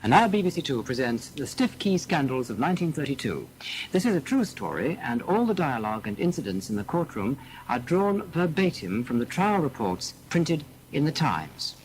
And now BBC Two presents the Stiffkey Scandals of 1932. This is a true story, and all the dialogue and incidents in the courtroom are drawn verbatim from the trial reports printed in the Times.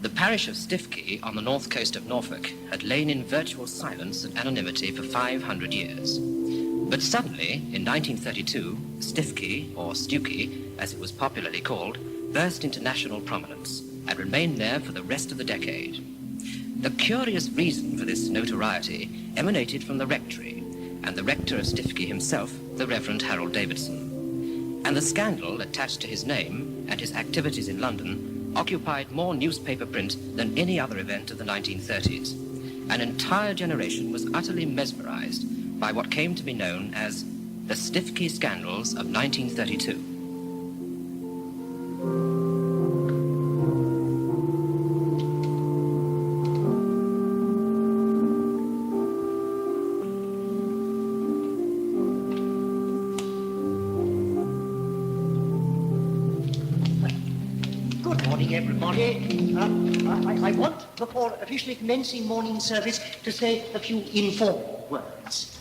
The parish of Stiffkey on the north coast of Norfolk had lain in virtual silence and anonymity for 500 years. But suddenly, in 1932, Stiffkey, or Stewkey, as it was popularly called, burst into national prominence and remained there for the rest of the decade. The curious reason for this notoriety emanated from the rectory, and the rector of Stiffkey himself, the Reverend Harold Davidson. And the scandal attached to his name and his activities in London occupied more newspaper print than any other event of the 1930s. An entire generation was utterly mesmerized by what came to be known as the Stiffkey Scandals of 1932. Everybody, I want, before officially commencing morning service, to say a few informal words.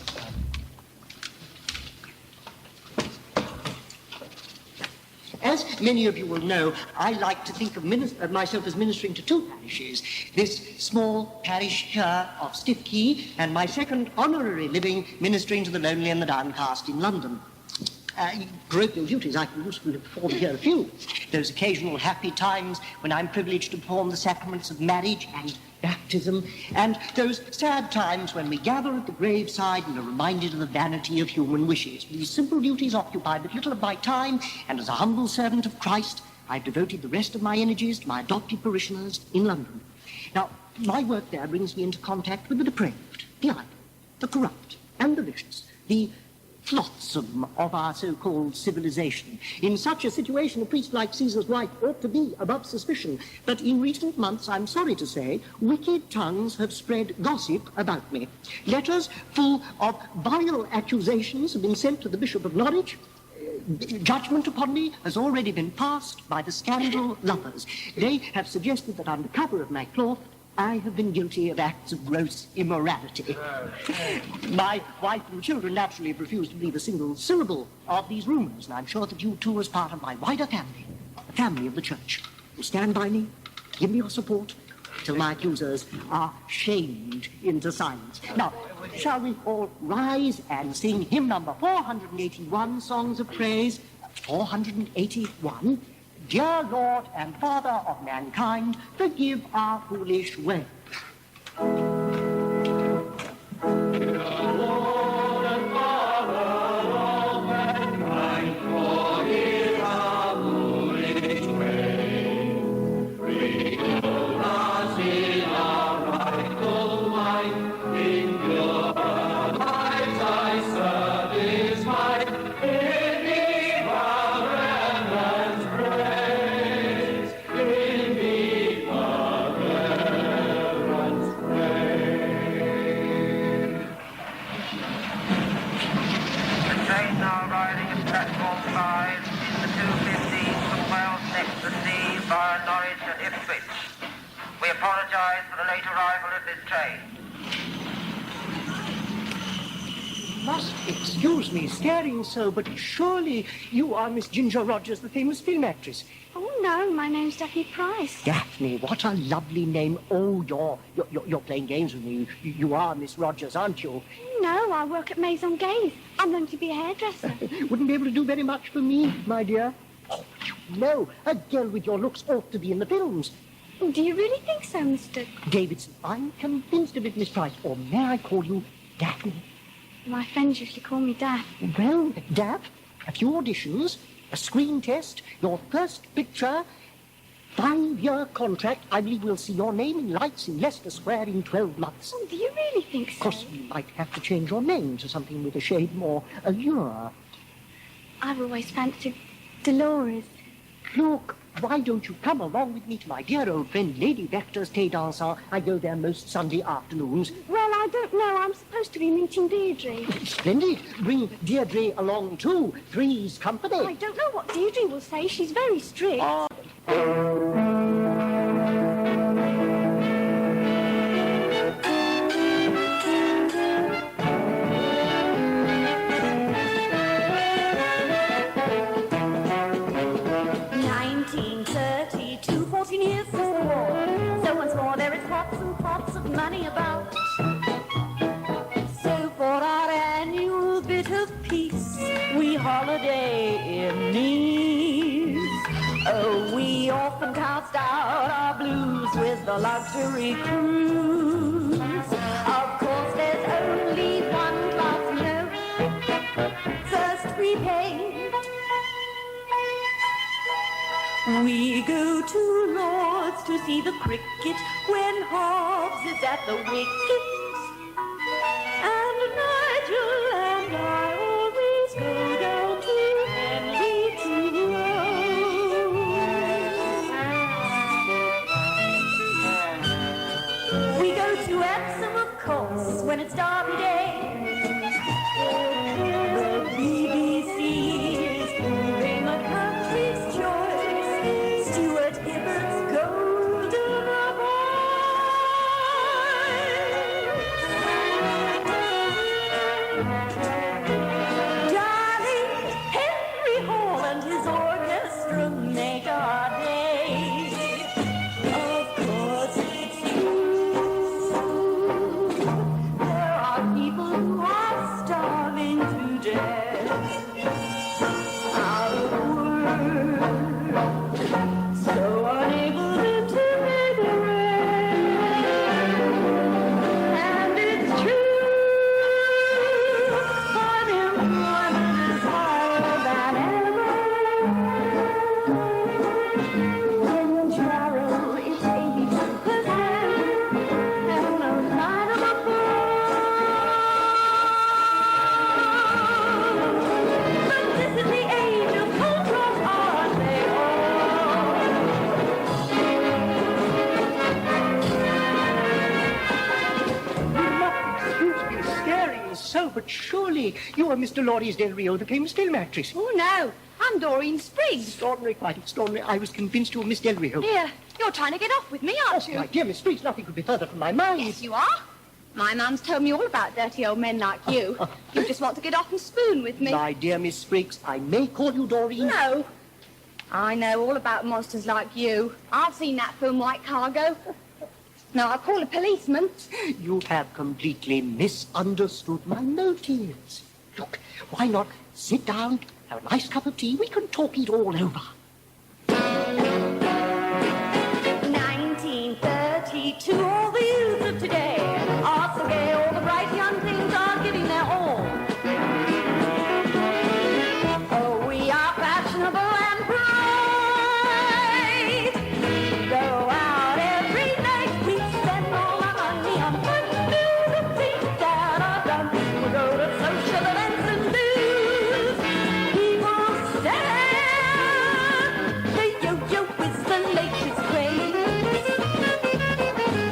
As many of you will know, I like to think of myself as ministering to two parishes. This small parish here of Stiffkey, and my second honorary living ministering to the lonely and the downcast in London. Parochial duties, I can usefully perform here a few. Those occasional happy times when I'm privileged to perform the sacraments of marriage and baptism, and those sad times when we gather at the graveside and are reminded of the vanity of human wishes. These simple duties occupy but little of my time, and as a humble servant of Christ, I've devoted the rest of my energies to my adopted parishioners in London. Now, my work there brings me into contact with the depraved, the idle, the corrupt, and the vicious, the flotsam of our so-called civilization. In such a situation, a priest like Caesar's wife ought to be above suspicion. But in recent months, I'm sorry to say, wicked tongues have spread gossip about me. Letters full of vile accusations have been sent to the Bishop of Norwich. Judgment upon me has already been passed by the scandal lovers. They have suggested that under cover of my cloth, I have been guilty of acts of gross immorality. My wife and children naturally have refused to believe a single syllable of these rumors, and I'm sure that you too, as part of my wider family, the family of the church, will stand by me, give me your support, till my accusers are shamed into silence. Now, shall we all rise and sing hymn number 481, Songs of Praise, 481, Dear Lord and Father of mankind, forgive our foolish way. We apologise for the late arrival of this train. Must excuse me staring so, but surely you are Miss Ginger Rogers, the famous film actress. Oh, no, my name's Daphne Price. Daphne, what a lovely name. Oh, you're playing games with me. You are Miss Rogers, aren't you? No, I work at Maison Gaze. I'm going to be a hairdresser. Wouldn't be able to do very much for me, my dear. Oh, no, a girl with your looks ought to be in the films. Do you really think so, Mr. Davidson? I'm convinced of it, Miss Price. Or may I call you Daphne? My friends usually call me Daph. Well, Daph, a few auditions, a screen test, your first picture, 5-year contract. I believe we'll see your name in lights in Leicester Square in 12 months. Oh, do you really think so? Of course, we might have to change your name to something with a shade more allure. I've always fancied Dolores. Look, why don't you come along with me to my dear old friend Lady Vector's Thé Dansant? I go there most Sunday afternoons. Well, I don't know. I'm supposed to be meeting Deirdre. Splendid. Bring Deirdre along, too. Three's company. I don't know what Deirdre will say. She's very strict. 14 years since the war. So once more there is pots and pots of money about. So for our annual bit of peace, we holiday in Nice. Oh, we often cast out our blues with the luxury cruise. Of course there's only one class note, first prepaid. We go to Lord's to see the cricket when Hobbs is at the wicket. And Nigel and I always go down to Henry to row. We go to Epsom, of course, when it's Derby Day. The BBC is proving a country's choice. Stuart Hibbert's golden Darling, Henry Hall and his orchestra make our day. Of course it's true. There are people who are starving to death out of work. So unable then to make a rest. And it's true, unemployment is higher than ever. In Jarrow it's 82%, and no sign of a but this is the age of cultural art, they all. Will not excuse me staring so, but surely you are Mr. Laurie's Del Rio, the famous film actress. Oh, no. I'm Doreen Spriggs. Extraordinary, quite extraordinary. I was convinced you were Miss Del Rio. Here, you're trying to get off with me, aren't you? My dear Miss Spriggs, nothing could be further from my mind. Yes, you are. My mum's told me all about dirty old men like you. You just want to get off and spoon with me. My dear Miss Spriggs, I may call you Doreen. No. I know all about monsters like you. I've seen that film White Cargo. No, I'll call a policeman. You have completely misunderstood my motives. Look, why not sit down, have a nice cup of tea? We can talk it all over. 1932, all the youth of today are so gay, all the bright young things are giving their all. Oh, we are fashionable and bright. Go out every night, we spend all our money on fun, do the things that are done. We go to social events and news. People stare. The yo-yo is the latest craze.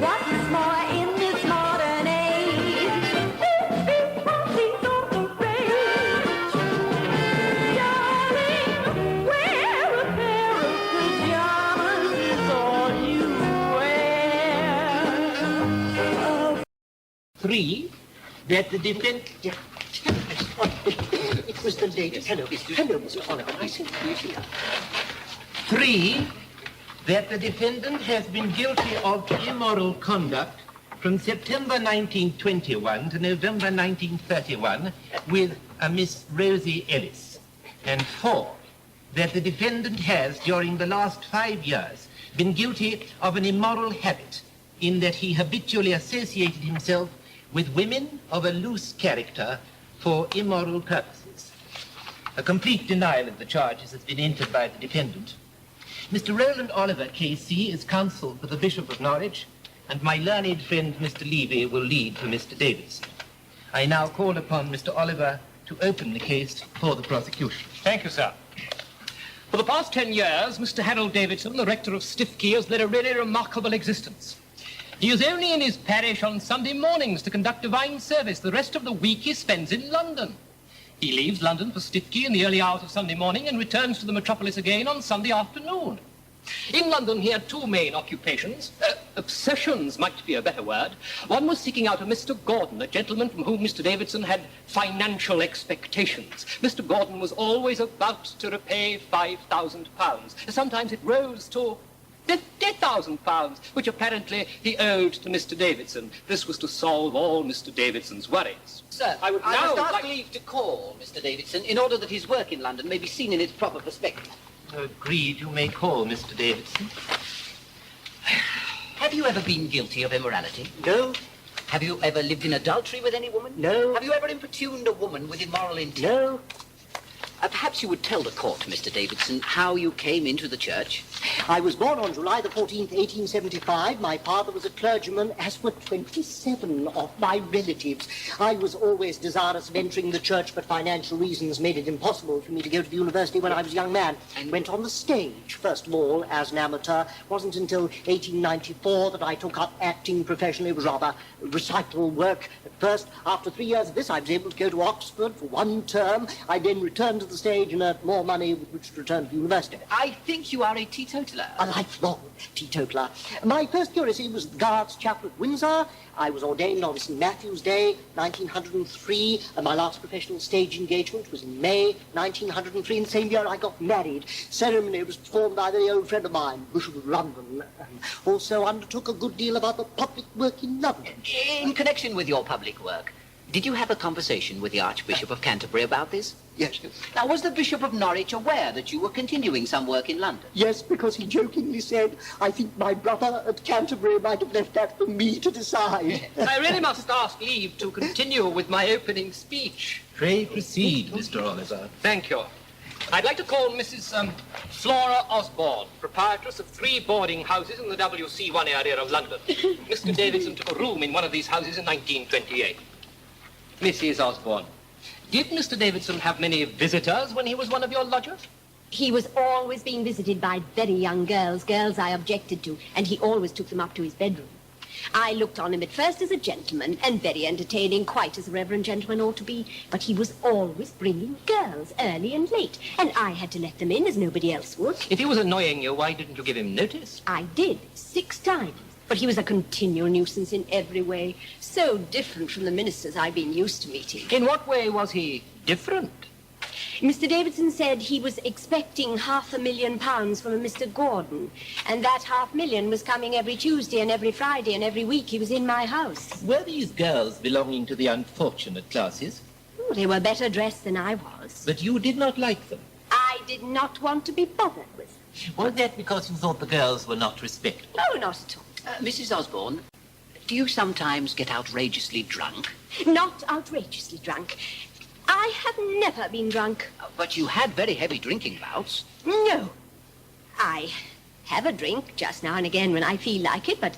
What is more in this modern age? Everybody's on the rage. Darling, wear a pair of pajamas is all you wear. 3, that the defense... Yeah. It was the latest. Hello, Mr. Oliver. I said, here. 3, that the defendant has been guilty of immoral conduct from September 1921 to November 1931 with a Miss Rosie Ellis. And 4, that the defendant has, during the last 5 years, been guilty of an immoral habit in that he habitually associated himself with women of a loose character for immoral purposes. A complete denial of the charges has been entered by the defendant. Mr. Roland Oliver, KC, is counsel for the Bishop of Norwich, and my learned friend, Mr. Levy, will lead for Mr. Davidson. I now call upon Mr. Oliver to open the case for the prosecution. Thank you, sir. For the past 10 years, Mr. Harold Davidson, the rector of Stiffkey, has led a really remarkable existence. He is only in his parish on Sunday mornings to conduct divine service. The rest of the week he spends in London. He leaves London for Stiffkey in the early hours of Sunday morning and returns to the metropolis again on Sunday afternoon. In London, he had two main occupations. Obsessions might be a better word. One was seeking out a Mr. Gordon, a gentleman from whom Mr. Davidson had financial expectations. Mr. Gordon was always about to repay £5,000. Sometimes it rose to £50,000, which apparently he owed to Mr. Davidson. This was to solve all Mr. Davidson's worries. Sir, I must ask leave to call Mr. Davidson in order that his work in London may be seen in its proper perspective. Agreed, you may call Mr. Davidson. Have you ever been guilty of immorality? No, Have you ever lived in adultery with any woman? No. Have you ever importuned a woman with immoral intent? no. Perhaps you would tell the court, Mr. Davidson, how you came into the church. I was born on July the 14th, 1875. My father was a clergyman, as were 27 of my relatives. I was always desirous of entering the church, but financial reasons made it impossible for me to go to the university when I was a young man. I went on the stage, first of all, as an amateur. It wasn't until 1894 that I took up acting professionally. It was rather recital work at first. After 3 years of this, I was able to go to Oxford for 1 term. I then returned to the stage and earned more money with which to return to the university. I think you are a teetotaler. A lifelong teetotaler. My first curacy was the Guards' Chapel at Windsor. I was ordained on St. Matthew's Day, 1903, and my last professional stage engagement was in May, 1903. In the same year I got married. Ceremony was performed by a very old friend of mine, Bishop of London. Also undertook a good deal of other public work in London. In connection with your public work, did you have a conversation with the Archbishop of Canterbury about this? Yes. Now, was the Bishop of Norwich aware that you were continuing some work in London? Yes, because he jokingly said, I think my brother at Canterbury might have left that for me to decide. I really must ask leave to continue with my opening speech. Pray proceed, Mr. Oliver. Thank you. I'd like to call Mrs. Flora Osborne, proprietress of 3 boarding houses in the WC1 area of London. Mr. Davidson took a room in one of these houses in 1928. Mrs. Osborne, did Mr. Davidson have many visitors when he was one of your lodgers? He was always being visited by very young girls I objected to, and he always took them up to his bedroom. I looked on him at first as a gentleman, and very entertaining, quite as a reverend gentleman ought to be, but he was always bringing girls, early and late, and I had to let them in as nobody else would. If he was annoying you, why didn't you give him notice? I did, 6 times. But he was a continual nuisance in every way, so different from the ministers I've been used to meeting. In what way was he different? Mr. Davidson said he was expecting £500,000 from a Mr. Gordon, and that £500,000 was coming every Tuesday and every Friday and every week he was in my house. Were these girls belonging to the unfortunate classes? Oh, they were better dressed than I was. But you did not like them. I did not want to be bothered with them. Was that because you thought the girls were not respectable? Oh, not at all. Mrs. Osborne, do you sometimes get outrageously drunk? Not outrageously drunk. I have never been drunk. But you had very heavy drinking bouts. No. I have a drink just now and again when I feel like it, but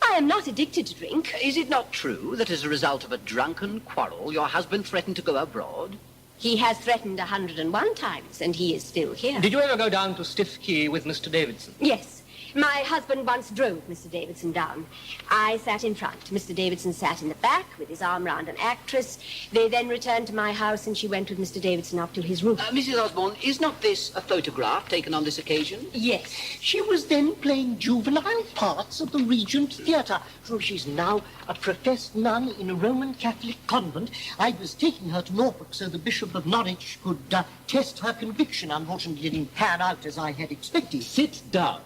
I am not addicted to drink. Is it not true that as a result of a drunken quarrel, your husband threatened to go abroad? He has threatened 101 times, and he is still here. Did you ever go down to Stiffkey with Mr. Davidson? Yes. My husband once drove Mr. Davidson down. I sat in front. Mr. Davidson sat in the back with his arm round an actress. They then returned to my house, and she went with Mr. Davidson up to his room. Mrs. Osborne, is not this a photograph taken on this occasion? Yes. She was then playing juvenile parts at the Regent Theatre. So she's now a professed nun in a Roman Catholic convent. I was taking her to Norfolk so the Bishop of Norwich could test her conviction. Unfortunately, it didn't pan out as I had expected. Sit down.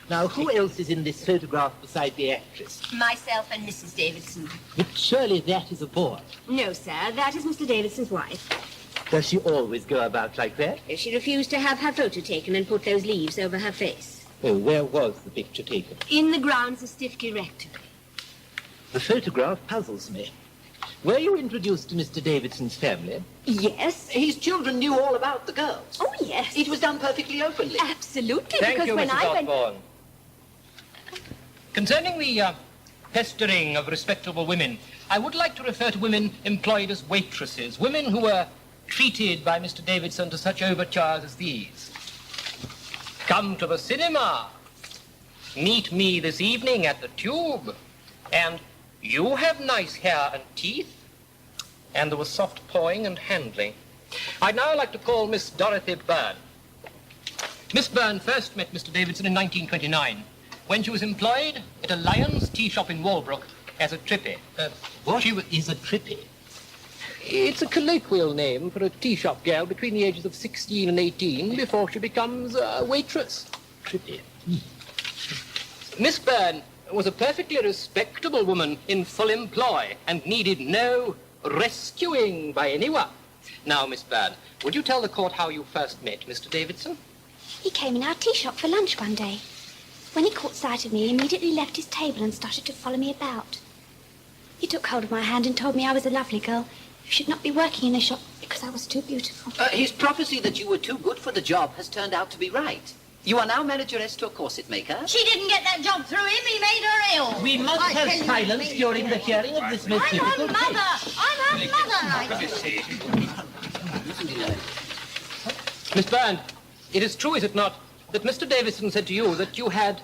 Now, who else is in this photograph beside the actress? Myself and Mrs. Davidson. But surely that is a boy. No, sir. That is Mr. Davidson's wife. Does she always go about like that? She refused to have her photo taken and put those leaves over her face. Oh, where was the picture taken? In the grounds of Stiffkey Rectory. The photograph puzzles me. Were you introduced to Mr. Davidson's family? Yes. His children knew all about the girls. Oh, yes. It was done perfectly openly. Absolutely. Thank because you, when Mrs. I went... Osborne. Concerning the pestering of respectable women, I would like to refer to women employed as waitresses, women who were treated by Mr. Davidson to such overtures as these. Come to the cinema. Meet me this evening at the Tube. And you have nice hair and teeth. And there was soft pawing and handling. I'd now like to call Miss Dorothy Byrne. Miss Byrne first met Mr. Davidson in 1929, when she was employed at a Lyons tea shop in Walbrook as a trippy. What is a trippy? It's a colloquial name for a tea shop girl between the ages of 16 and 18 before she becomes a waitress. Trippy. Miss Byrne was a perfectly respectable woman in full employ and needed no rescuing by anyone. Now, Miss Byrne, would you tell the court how you first met Mr. Davidson? He came in our tea shop for lunch one day. When he caught sight of me, he immediately left his table and started to follow me about. He took hold of my hand and told me I was a lovely girl who should not be working in a shop because I was too beautiful. His prophecy that you were too good for the job has turned out to be right. You are now manageress to a corset maker. She didn't get that job through him. He made her ill. We must have silence during the hearing of this most I'm her difficult mother. case. I'm her mother, I say. Miss Byrne, it is true, is it not, that Mr. Davidson said to you that you had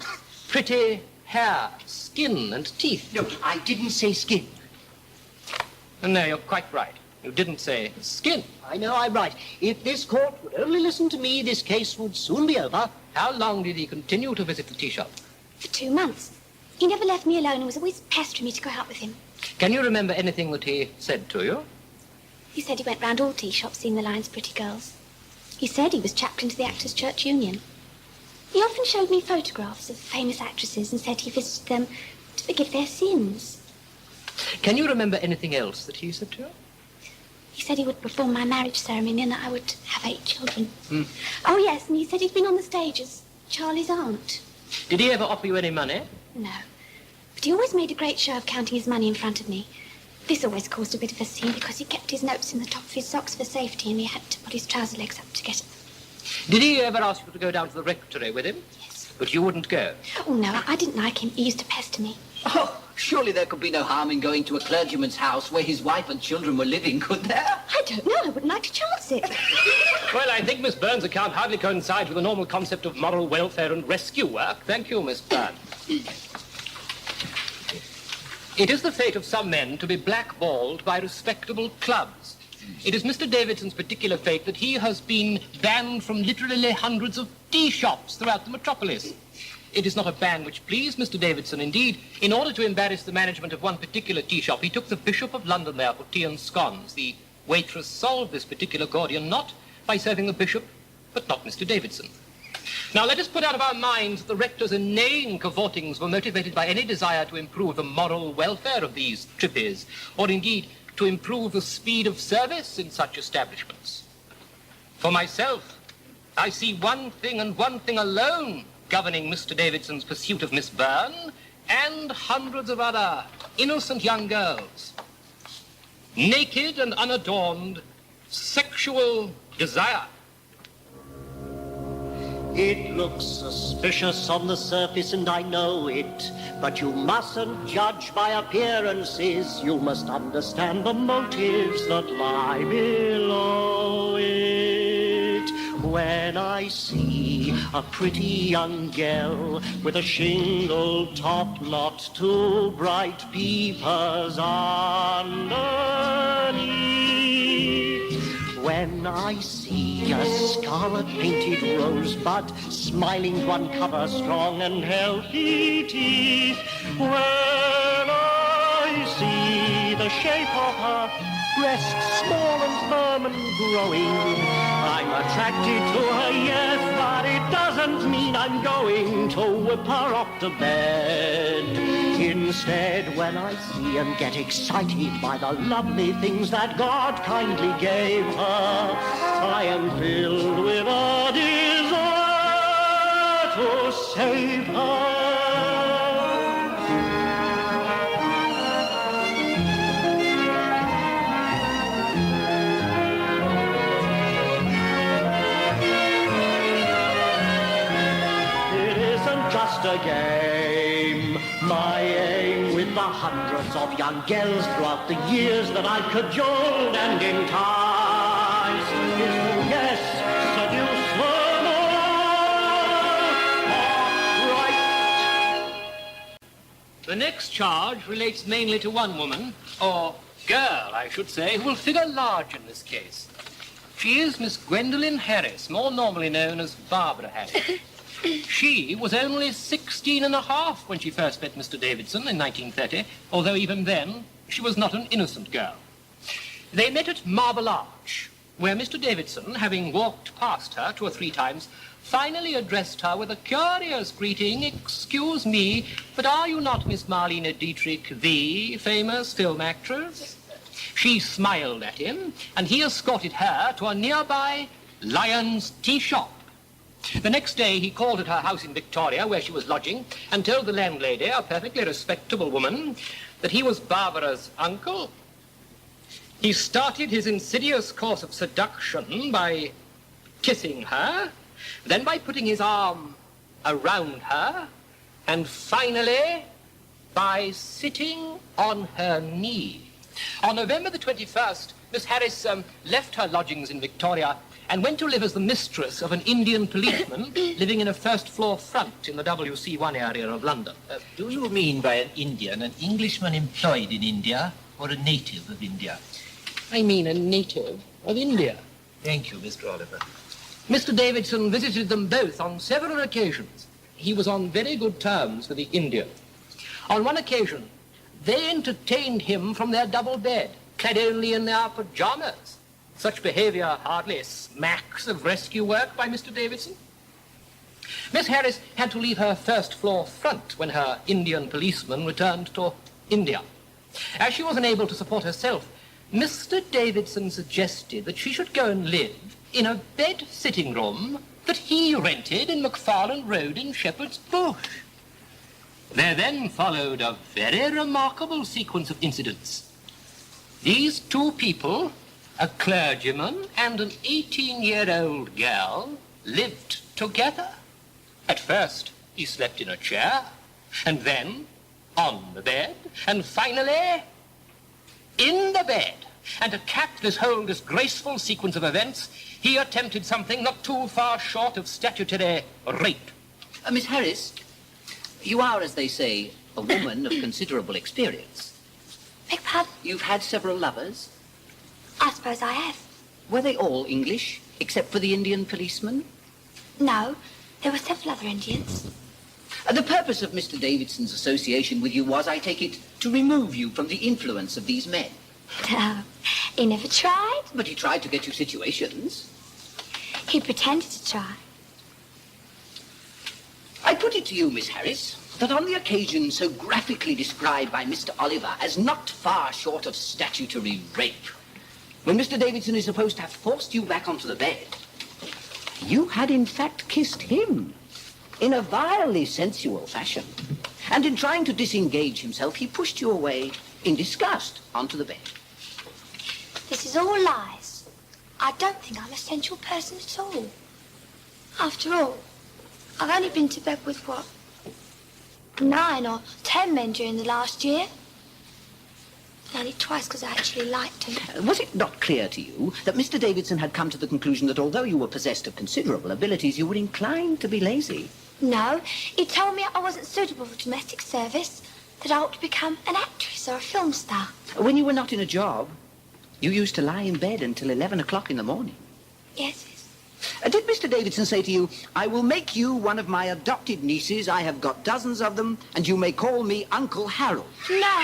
pretty hair, skin, and teeth? No, I didn't say skin. No, you're quite right. You didn't say skin. I know I'm right. If this court would only listen to me, this case would soon be over. How long did he continue to visit the tea shop? For 2 months. He never left me alone and was always pestering me to go out with him. Can you remember anything that he said to you? He said he went round all tea shops seeing the Lyons pretty girls. He said he was chaplain to the Actors' Church Union. He often showed me photographs of famous actresses and said he visited them to forgive their sins. Can you remember anything else that he said to you? He said he would perform my marriage ceremony and that I would have 8 children. Oh, yes, and he said he'd been on the stage as Charlie's aunt. Did he ever offer you any money? No. But he always made a great show of counting his money in front of me. This always caused a bit of a scene because he kept his notes in the top of his socks for safety and he had to put his trouser legs up to get at them. Did he ever ask you to go down to the rectory with him? Yes. But you wouldn't go? Oh, no, I didn't like him. He used to pester me. Oh, surely there could be no harm in going to a clergyman's house where his wife and children were living, could there? I don't know. I wouldn't like to chance it. Well, I think Miss Byrne's account hardly coincides with the normal concept of moral welfare and rescue work. Thank you, Miss Byrne. It is the fate of some men to be blackballed by respectable clubs. It is Mr. Davidson's particular fate that he has been banned from literally hundreds of tea shops throughout the metropolis. It is not a ban which pleased Mr. Davidson. Indeed, in order to embarrass the management of one particular tea shop, he took the Bishop of London there for tea and scones. The waitress solved this particular Gordian knot by serving the bishop, but not Mr. Davidson. Now, let us put out of our minds that the rector's inane cavortings were motivated by any desire to improve the moral welfare of these trippies, or indeed to improve the speed of service in such establishments. For myself, I see one thing and one thing alone governing Mr. Davidson's pursuit of Miss Byrne and hundreds of other innocent young girls. Naked and unadorned, sexual desire. It looks suspicious on the surface, and I know it. But you mustn't judge by appearances. You must understand the motives that lie below it. When I see a pretty young girl with a shingle top, not two bright peepers underneath. When I see a scarlet-painted rosebud smiling to uncover strong and healthy teeth. When I see the shape of her breasts small and firm and growing, I'm attracted to her, yes, but it doesn't mean I'm going to whip her off to bed. Instead, when I see and get excited by the lovely things that God kindly gave her, I am filled with a desire to save her. the game. My aim with the hundreds of young girls throughout the years that I've cajoled and enticed is to, yes, seduce them all outright. The next charge relates mainly to one woman, or girl, I should say, who will figure large in this case. She is Miss Gwendolen Harris, more normally known as Barbara Harris. She was only 16 and a half when she first met Mr. Davidson in 1930, although even then she was not an innocent girl. They met at Marble Arch, where Mr. Davidson, having walked past her 2 or 3 times, finally addressed her with a curious greeting, "Excuse me, but are you not Miss Marlene Dietrich, the famous film actress?" She smiled at him, and he escorted her to a nearby Lion's Tea Shop. The next day he called at her house in Victoria, where she was lodging, and told the landlady, a perfectly respectable woman, that he was Barbara's uncle. He started his insidious course of seduction by kissing her, then by putting his arm around her, and finally by sitting on her knee. On November the 21st, Miss Harris left her lodgings in Victoria and went to live as the mistress of an Indian policeman living in a first-floor front in the WC1 area of London. Do you mean by an Indian an Englishman employed in India or a native of India? I mean a native of India. Thank you, Mr. Oliver. Mr. Davidson visited them both on several occasions. He was on very good terms with the Indian. On one occasion, they entertained him from their double bed, clad only in their pajamas. Such behavior hardly smacks of rescue work by Mr. Davidson. Miss Harris had to leave her first-floor front when her Indian policeman returned to India. As she was unable to support herself, Mr. Davidson suggested that she should go and live in a bed-sitting room that he rented in McFarlane Road in Shepherd's Bush. There then followed a very remarkable sequence of incidents. These 2 people, a clergyman and an 18-year-old girl, lived together. At first, he slept in a chair, and then on the bed, and finally in the bed. And to cap this whole disgraceful sequence of events, he attempted something not too far short of statutory rape. Miss Harris, you are, as they say, a woman of considerable experience. Beg pardon? You've had several lovers. I suppose I have. Were they all English, except for the Indian policeman? No, there were several other Indians. The purpose of Mr. Davidson's association with you was, I take it, to remove you from the influence of these men. No, he never tried. But he tried to get you situations. He pretended to try. I put it to you, Miss Harris, that on the occasion so graphically described by Mr. Oliver as not far short of statutory rape, when Mr. Davidson is supposed to have forced you back onto the bed, you had in fact kissed him in a vilely sensual fashion. And in trying to disengage himself, he pushed you away in disgust onto the bed. This is all lies. I don't think I'm a sensual person at all. After all, I've only been to bed with, 9 or 10 men during the last year. And only twice because I actually liked him. Was it not clear to you that Mr. Davidson had come to the conclusion that although you were possessed of considerable abilities, you were inclined to be lazy? No, he told me I wasn't suitable for domestic service, that I ought to become an actress or a film star. When you were not in a job, you used to lie in bed until 11 o'clock in the morning. Yes. Did Mr. Davidson say to you, "I will make you one of my adopted nieces, I have got dozens of them, and you may call me Uncle Harold"? No.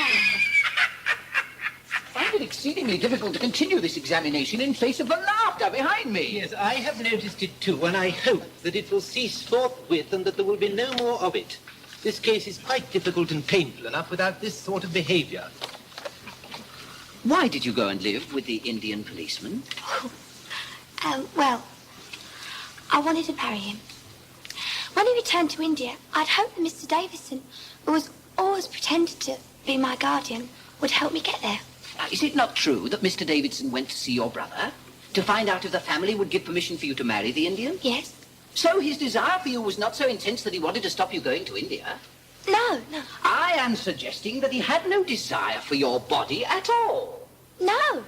I find it exceedingly difficult to continue this examination in face of the laughter behind me. Yes, I have noticed it too, and I hope that it will cease forthwith and that there will be no more of it. This case is quite difficult and painful enough without this sort of behavior. Why did you go and live with the Indian policeman? Well, I wanted to marry him. When he returned to India, I'd hoped that Mr. Davidson, who was always pretended to be my guardian, would help me get there. Is it not true that Mr. Davidson went to see your brother to find out if the family would give permission for you to marry the Indian? Yes. So his desire for you was not so intense that he wanted to stop you going to India? No. I am suggesting that he had no desire for your body at all. No.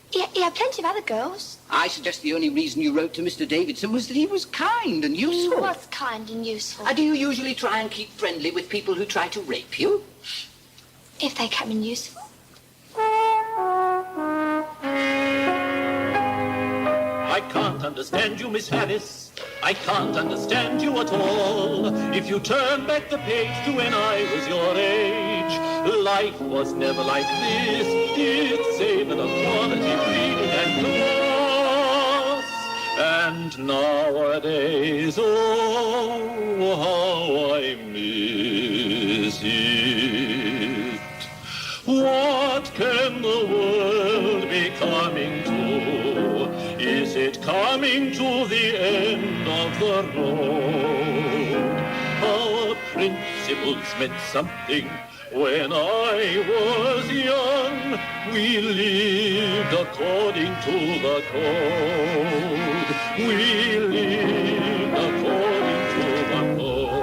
He had plenty of other girls. I suggest the only reason you wrote to Mr. Davidson was that he was kind and useful. He was kind and useful. Do you usually try and keep friendly with people who try to rape you? If they come in useful. I can't understand you, Miss Harris. I can't understand you at all. If you turn back the page to when I was your age, life was never like this. It's savored of quality, breeding and gloss. And nowadays, oh, how I miss it. What can the world be coming to? Is it coming to the end of the road? Our principles meant something when I was young. We lived according to the code. We lived according to the code.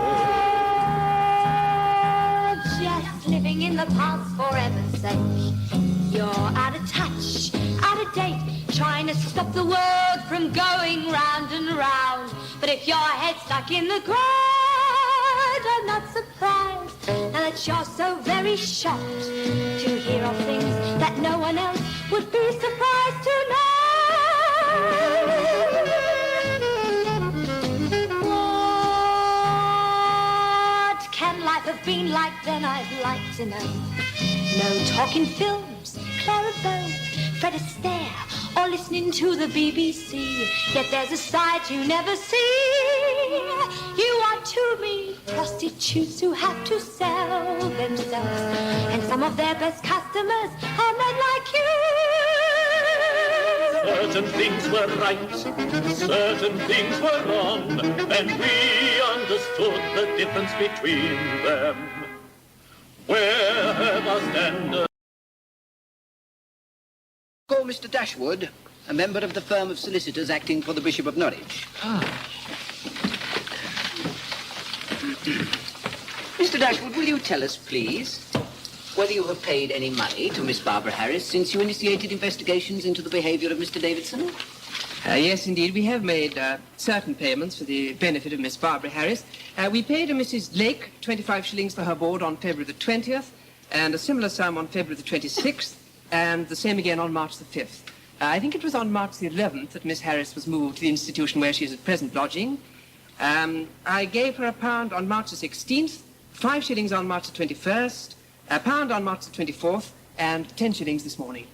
Just living in the past for ever sake. You're out of touch, out of date, trying to stop the world from going round and round. But if your head's stuck in the ground, I'm not surprised that you're so very shocked to hear of things that no one else would be surprised to know. What can life have been like then, I'd like to know. No talking films, Clarabelle, Fred Astaire, or listening to the BBC. Yet there's a side you never see. You are to me prostitutes who have to sell themselves, and some of their best customers are men like you. Certain things were right, certain things were wrong, and we understood the difference between them. Where have our standards? Call Mr. Dashwood, a member of the firm of solicitors acting for the Bishop of Norwich. Mr. Dashwood, will you tell us, please, whether you have paid any money to Miss Barbara Harris since you initiated investigations into the behavior of Mr. Davidson? Yes, indeed. We have made certain payments for the benefit of Miss Barbara Harris. We paid Mrs. Lake 25 shillings for her board on February the 20th, and a similar sum on February the 26th, and the same again on March the 5th. I think it was on March the 11th that Miss Harris was moved to the institution where she is at present lodging. I gave her £1 on March the 16th, 5 shillings on March the 21st, £1 on March the 24th, and 10 shillings this morning.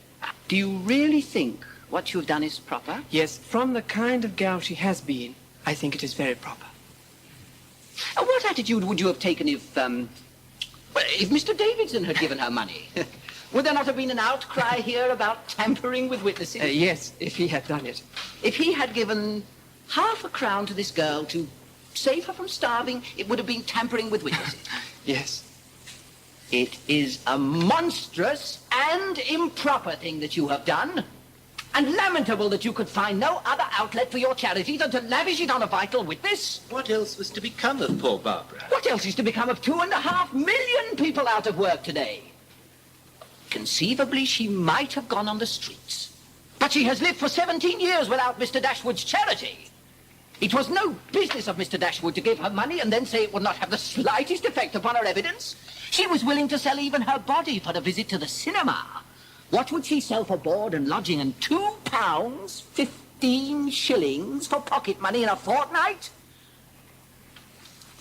Do you really think what you've done is proper? Yes, from the kind of gal she has been, I think it is very proper. What attitude would you have taken if Mr. Davidson had given her money? Would there not have been an outcry here about tampering with witnesses? Yes, if he had done it. If he had given £0.50 to this girl to save her from starving, it would have been tampering with witnesses. Yes. It is a monstrous and improper thing that you have done, and lamentable that you could find no other outlet for your charity than to lavish it on a vital witness. What else was to become of poor Barbara? What else is to become of 2.5 million people out of work today? Conceivably, she might have gone on the streets. But she has lived for 17 years without Mr. Dashwood's charity. It was no business of Mr. Dashwood to give her money and then say it would not have the slightest effect upon her evidence. She was willing to sell even her body for a visit to the cinema. What would she sell for board and lodging and £2, 15 shillings for pocket money in a fortnight?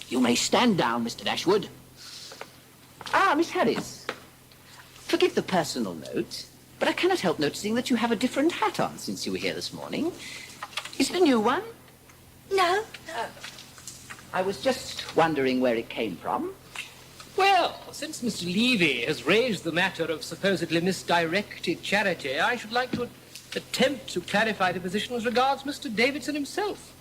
You may stand down, Mr. Dashwood. Miss Harris. Forgive the personal note, but I cannot help noticing that you have a different hat on since you were here this morning. Is it a new one? No. I was just wondering where it came from. Well, since Mr. Levy has raised the matter of supposedly misdirected charity, I should like to attempt to clarify the position as regards Mr. Davidson himself.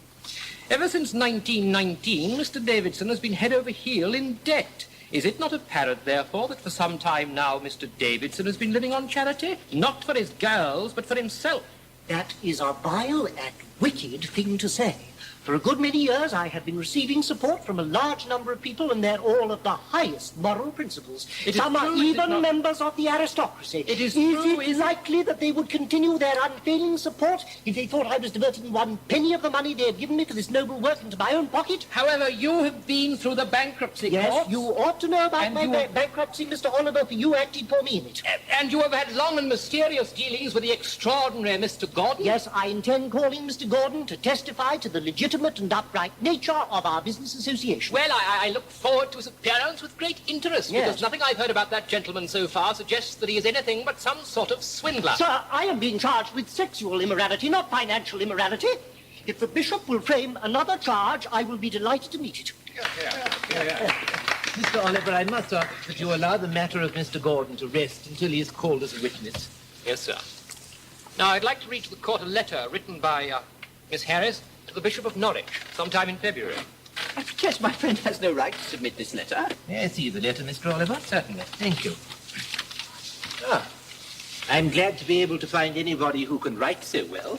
Ever since 1919, Mr. Davidson has been head over heel in debt. Is it not apparent, therefore, that for some time now Mr. Davidson has been living on charity? Not for his girls, but for himself. That is a vile and wicked thing to say. For a good many years, I have been receiving support from a large number of people, and they're all of the highest moral principles. Some are even members of the aristocracy. Is it likely that they would continue their unfailing support if they thought I was diverting 1 penny of the money they have given me for this noble work into my own pocket? However, you have been through the bankruptcy court. Yes, you ought to know about my bankruptcy, Mr. Oliver, for you acted for me in it. And you have had long and mysterious dealings with the extraordinary Mr. Gordon? Yes, I intend calling Mr. Gordon to testify to the legitimate and upright nature of our business association. Well, I look forward to his appearance with great interest, because nothing I've heard about that gentleman so far suggests that he is anything but some sort of swindler. Sir, I am being charged with sexual immorality, not financial immorality. If the bishop will frame another charge, I will be delighted to meet it. Mr. Oliver, I must ask that you allow the matter of Mr. Gordon to rest until he is called as a witness. Yes, sir. Now, I'd like to read to the court a letter written by Miss Harris to the Bishop of Norwich sometime in February. I protest my friend has no right to submit this letter. May I see the letter, Mr. Oliver? Certainly. Thank you. I'm glad to be able to find anybody who can write so well.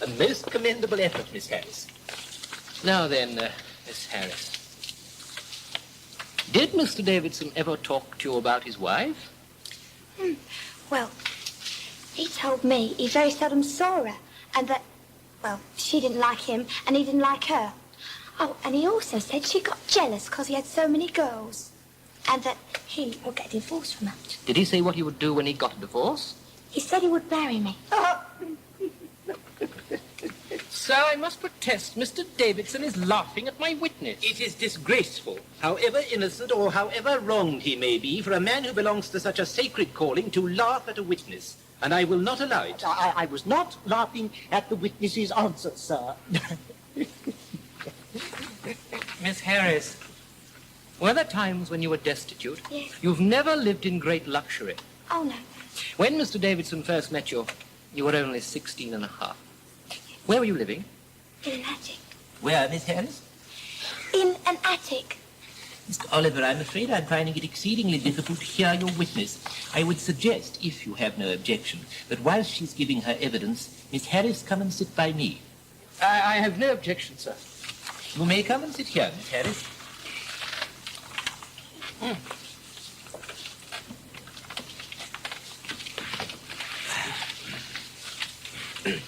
A most commendable effort, Miss Harris. Now then, Miss Harris, did Mr. Davidson ever talk to you about his wife? Well, he told me he very seldom saw her, and that, well, she didn't like him, and he didn't like her. Oh, and he also said she got jealous because he had so many girls, and that he would get divorced from her. Did he say what he would do when he got a divorce? He said he would marry me. Sir, I must protest, Mr. Davidson is laughing at my witness. It is disgraceful, however innocent or however wronged he may be, for a man who belongs to such a sacred calling to laugh at a witness. And I will not allow it. I was not laughing at the witness's answer, sir. Miss Harris, were there times when you were destitute? Yes. You've never lived in great luxury. Oh, no. When Mr. Davidson first met you, you were only 16 and a half. Where were you living? In an attic. Where, Miss Harris? In an attic. Mr. Oliver, I'm afraid I'm finding it exceedingly difficult to hear your witness. I would suggest, if you have no objection, that whilst she's giving her evidence, Miss Harris come and sit by me. I have no objection, sir. You may come and sit here, Miss Harris.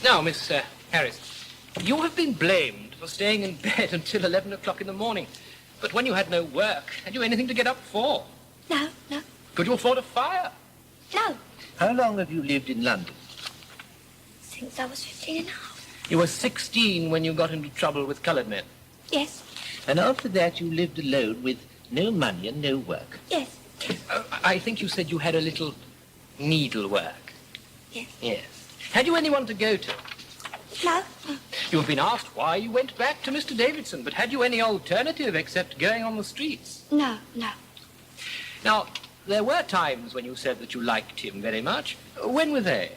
Now, Miss Harris, you have been blamed for staying in bed until 11 o'clock in the morning. But when you had no work, had you anything to get up for? No. Could you afford a fire? No. How long have you lived in London? Since I was 15 and a half. You were 16 when you got into trouble with coloured men. Yes. And after that you lived alone with no money and no work? Yes. I think you said you had a little needlework. Yes. Yes. Had you anyone to go to? No. You have been asked why you went back to Mr. Davidson, but had you any alternative except going on the streets? No. Now, there were times when you said that you liked him very much. When were they?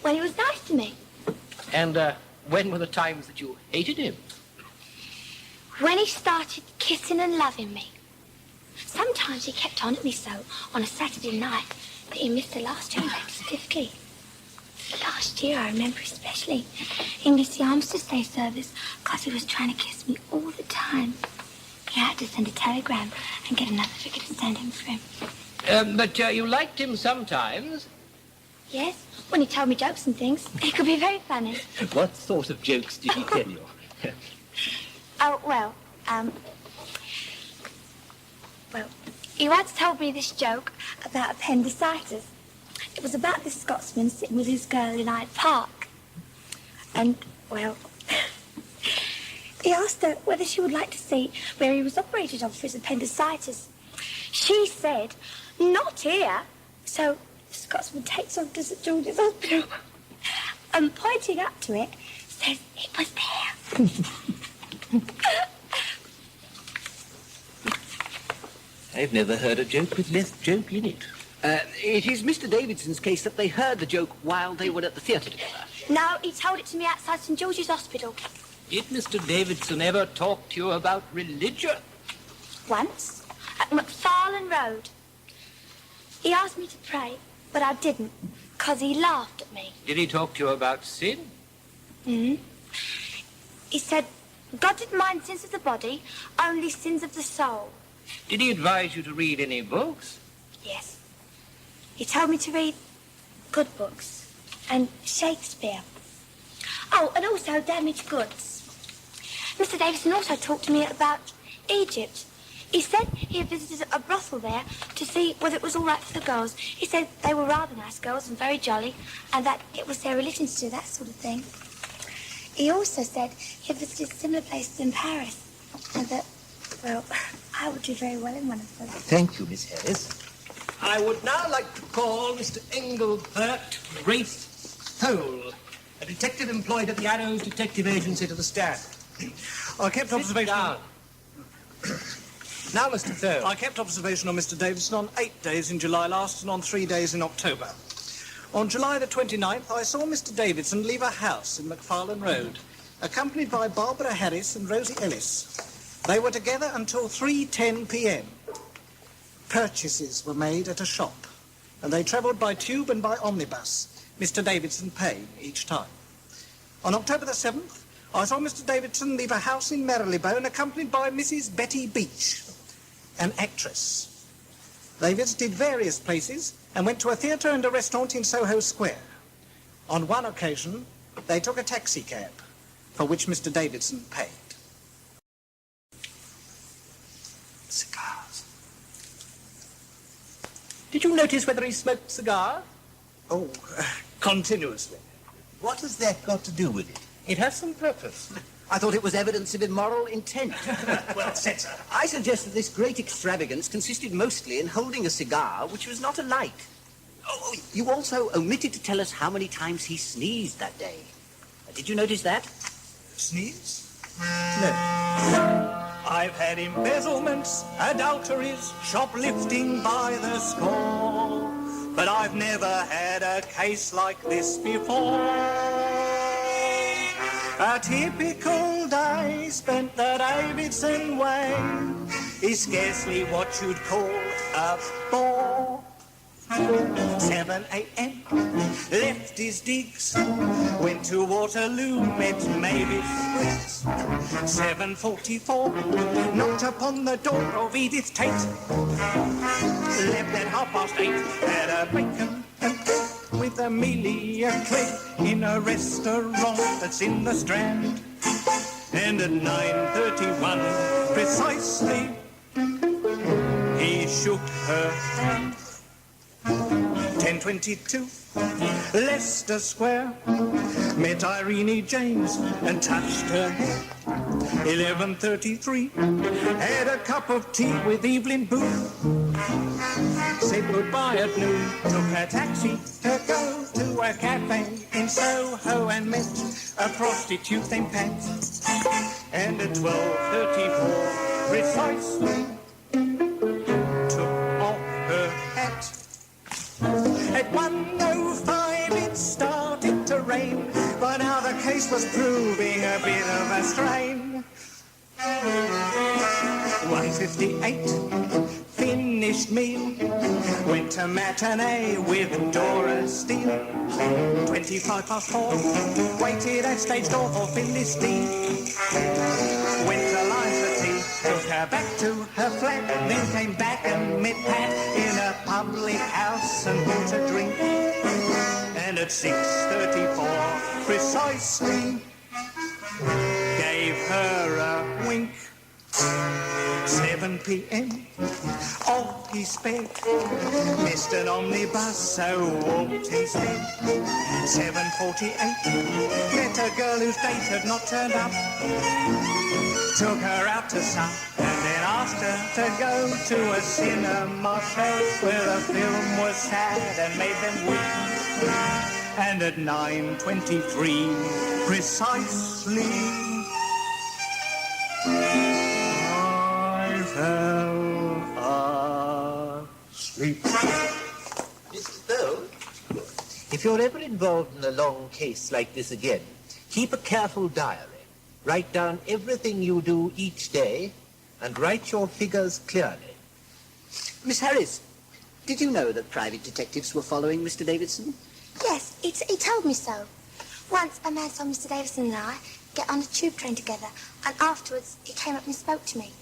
When he was nice to me. And when were the times that you hated him? When he started kissing and loving me. Sometimes he kept on at me so on a Saturday night that he missed the last train back to Stiffkey. Last year, I remember especially, he missed the Armistice Day service because he was trying to kiss me all the time. He had to send a telegram and get another figure to send him for him. But you liked him sometimes? Yes, when he told me jokes and things. He could be very funny. What sort of jokes did he tell you? Oh, well, he once told me this joke about appendicitis. It was about this Scotsman sitting with his girl in Hyde Park. And, well, he asked her whether she would like to see where he was operated on for his appendicitis. She said, not here. So the Scotsman takes off to St George's Hospital and, pointing up to it, says it was there. I've never heard a joke with less joke in it. It is Mr. Davidson's case that they heard the joke while they were at the theatre together. No, he told it to me outside St George's Hospital. Did Mr. Davidson ever talk to you about religion? Once, at McFarlane Road. He asked me to pray, but I didn't, 'cause because he laughed at me. Did he talk to you about sin? He said, God didn't mind sins of the body, only sins of the soul. Did he advise you to read any books? Yes. He told me to read good books and Shakespeare. Oh, and also damaged goods. Mr. Davidson also talked to me about Egypt. He said he had visited a brothel there to see whether it was all right for the girls. He said they were rather nice girls and very jolly, and that it was their religion to do that sort of thing. He also said he had visited similar places in Paris, and that, well, I would do very well in one of them. Thank you, Miss Harris. I would now like to call Mr. Engelbert Rafe Thole, a detective employed at the Arrows Detective Agency, to the stand. I kept observation. Now, Mr. Thole. I kept observation on Mr. Davidson on 8 days in July last and on 3 days in October. On July the 29th, I saw Mr. Davidson leave a house in McFarlane Road, accompanied by Barbara Harris and Rosie Ellis. They were together until 3:10 p.m. Purchases were made at a shop, and they travelled by tube and by omnibus, Mr. Davidson paying each time. On October the 7th, I saw Mr. Davidson leave a house in Marylebone, accompanied by Mrs. Betty Beach, an actress. They visited various places and went to a theatre and a restaurant in Soho Square. On one occasion, they took a taxicab, for which Mr. Davidson paid. Cigars. Did you notice whether he smoked cigars? Oh, continuously. What has that got to do with it? It has some purpose. I thought it was evidence of immoral intent. Well said, sir. I suggest that this great extravagance consisted mostly in holding a cigar which was not alight. Oh, you also omitted to tell us how many times he sneezed that day. Did you notice that? Sneeze? No. I've had embezzlements, adulteries, shoplifting by the score, but I've never had a case like this before. A typical day spent the Davidson way is scarcely what you'd call a bore. 7 a.m. left his digs, went to Waterloo, met Mavis Briggs. 7:44 knocked upon the door of Edith Tate. Left at 8:30, had a bacon and with Amelia Clegg in a restaurant that's in the Strand. And at 9:31 precisely, he shook her hand. 10:22, Leicester Square, met Irene James and touched her hair. 11:33, had a cup of tea with Evelyn Booth. Said goodbye at noon, took a taxi to go to a cafe in Soho and met a prostitute named Pat. And at 12:34, precisely, took off her hat. At 1:05 it started to rain, but now the case was proving a bit of a strain. 1:58, finished meal, went to matinee with Dora Steele. 4:25, waited at stage door for Phyllis Dean. Went to Liza T, took her back to her flat, then came back and met Pat in a public house and bought a drink. And at 6:34, precisely, gave her a wink. 7 p.m, off he sped, missed an omnibus, so walked instead. 7:48, met a girl whose date had not turned up. Took her out to sup and then asked her to go to a cinema show where the film was sad and made them weep. And at 9:23, precisely, I fell asleep. Mr. Thole, if you're ever involved in a long case like this again, keep a careful diary. Write down everything you do each day and write your figures clearly. Miss Harris, did you know that private detectives were following Mr. Davidson? Yes, he told me so. Once a man saw Mr. Davidson and I get on a tube train together, and afterwards he came up and spoke to me.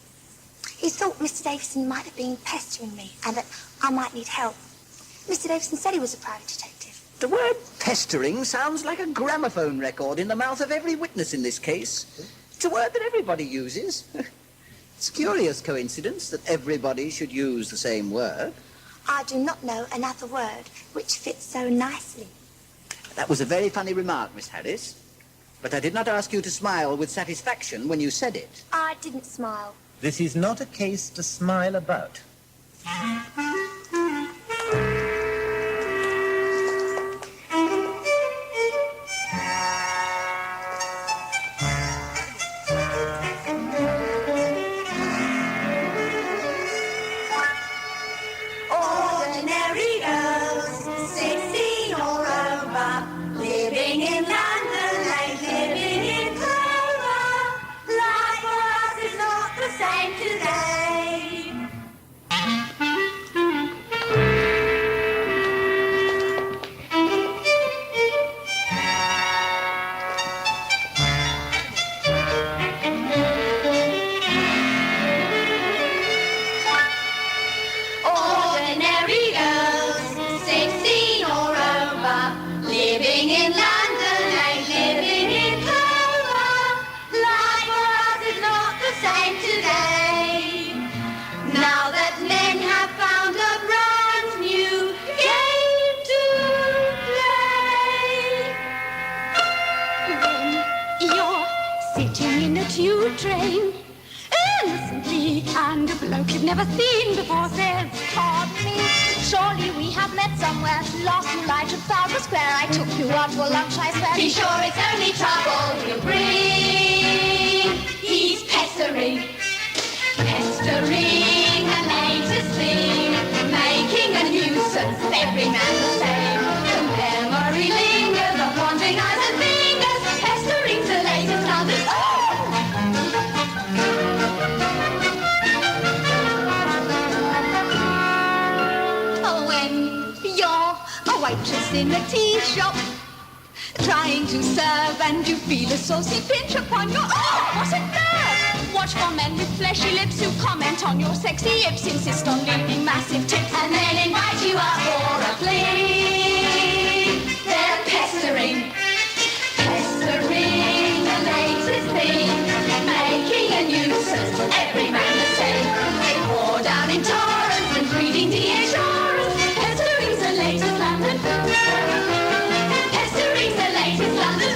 He thought Mr. Davidson might have been pestering me and that I might need help. Mr. Davidson said he was a private detective. The word pestering sounds like a gramophone record in the mouth of every witness in this case. It's a word that everybody uses. It's a curious coincidence that everybody should use the same word. I do not know another word which fits so nicely. That was a very funny remark, Miss Harris. But I did not ask you to smile with satisfaction when you said it. I didn't smile. This is not a case to smile about. Ordinary girls, 16 or over, living in London, like living in Clover. Life for us is not the same today. Ordinary girls, 16 or over, living in London, like living in Clover. Life for us is not the same today. Now that men have found a brand new game to play. When you're sitting in a tube train, innocently, and a bloke you've never seen before says, "Pardon me, surely we have met somewhere. Last night at Trafalgar Square, I took you out for lunch, I swear." Be sure it's only trouble he'll bring. He's pestering the latest thing, making a nuisance, every man the same. The memory lingers of wanting eyes and fingers, pestering's the latest London. Oh, when you're a waitress in a tea shop, trying to serve, and you feel a saucy pinch upon your... Oh, what a nerve! Watch for men with fleshy lips who comment on your sexy hips, insist on leaving massive tips, And then invite you out for a fling. They're pestering the latest thing, making a nuisance, every man the same. They pour down in torrents and breeding de-assurance, pestering's the latest London. Pestering's the latest London.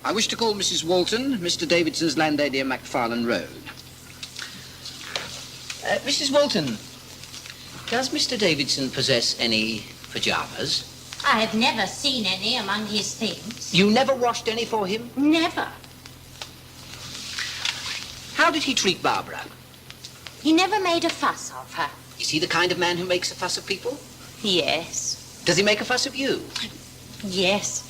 I wish to call Mrs. Walton, Mr. Davidson's landlady at MacFarlane Road. Mrs. Walton, does Mr. Davidson possess any pyjamas? I have never seen any among his things. You never washed any for him? Never. How did he treat Barbara? He never made a fuss of her. Is he the kind of man who makes a fuss of people? Yes. Does he make a fuss of you? Yes.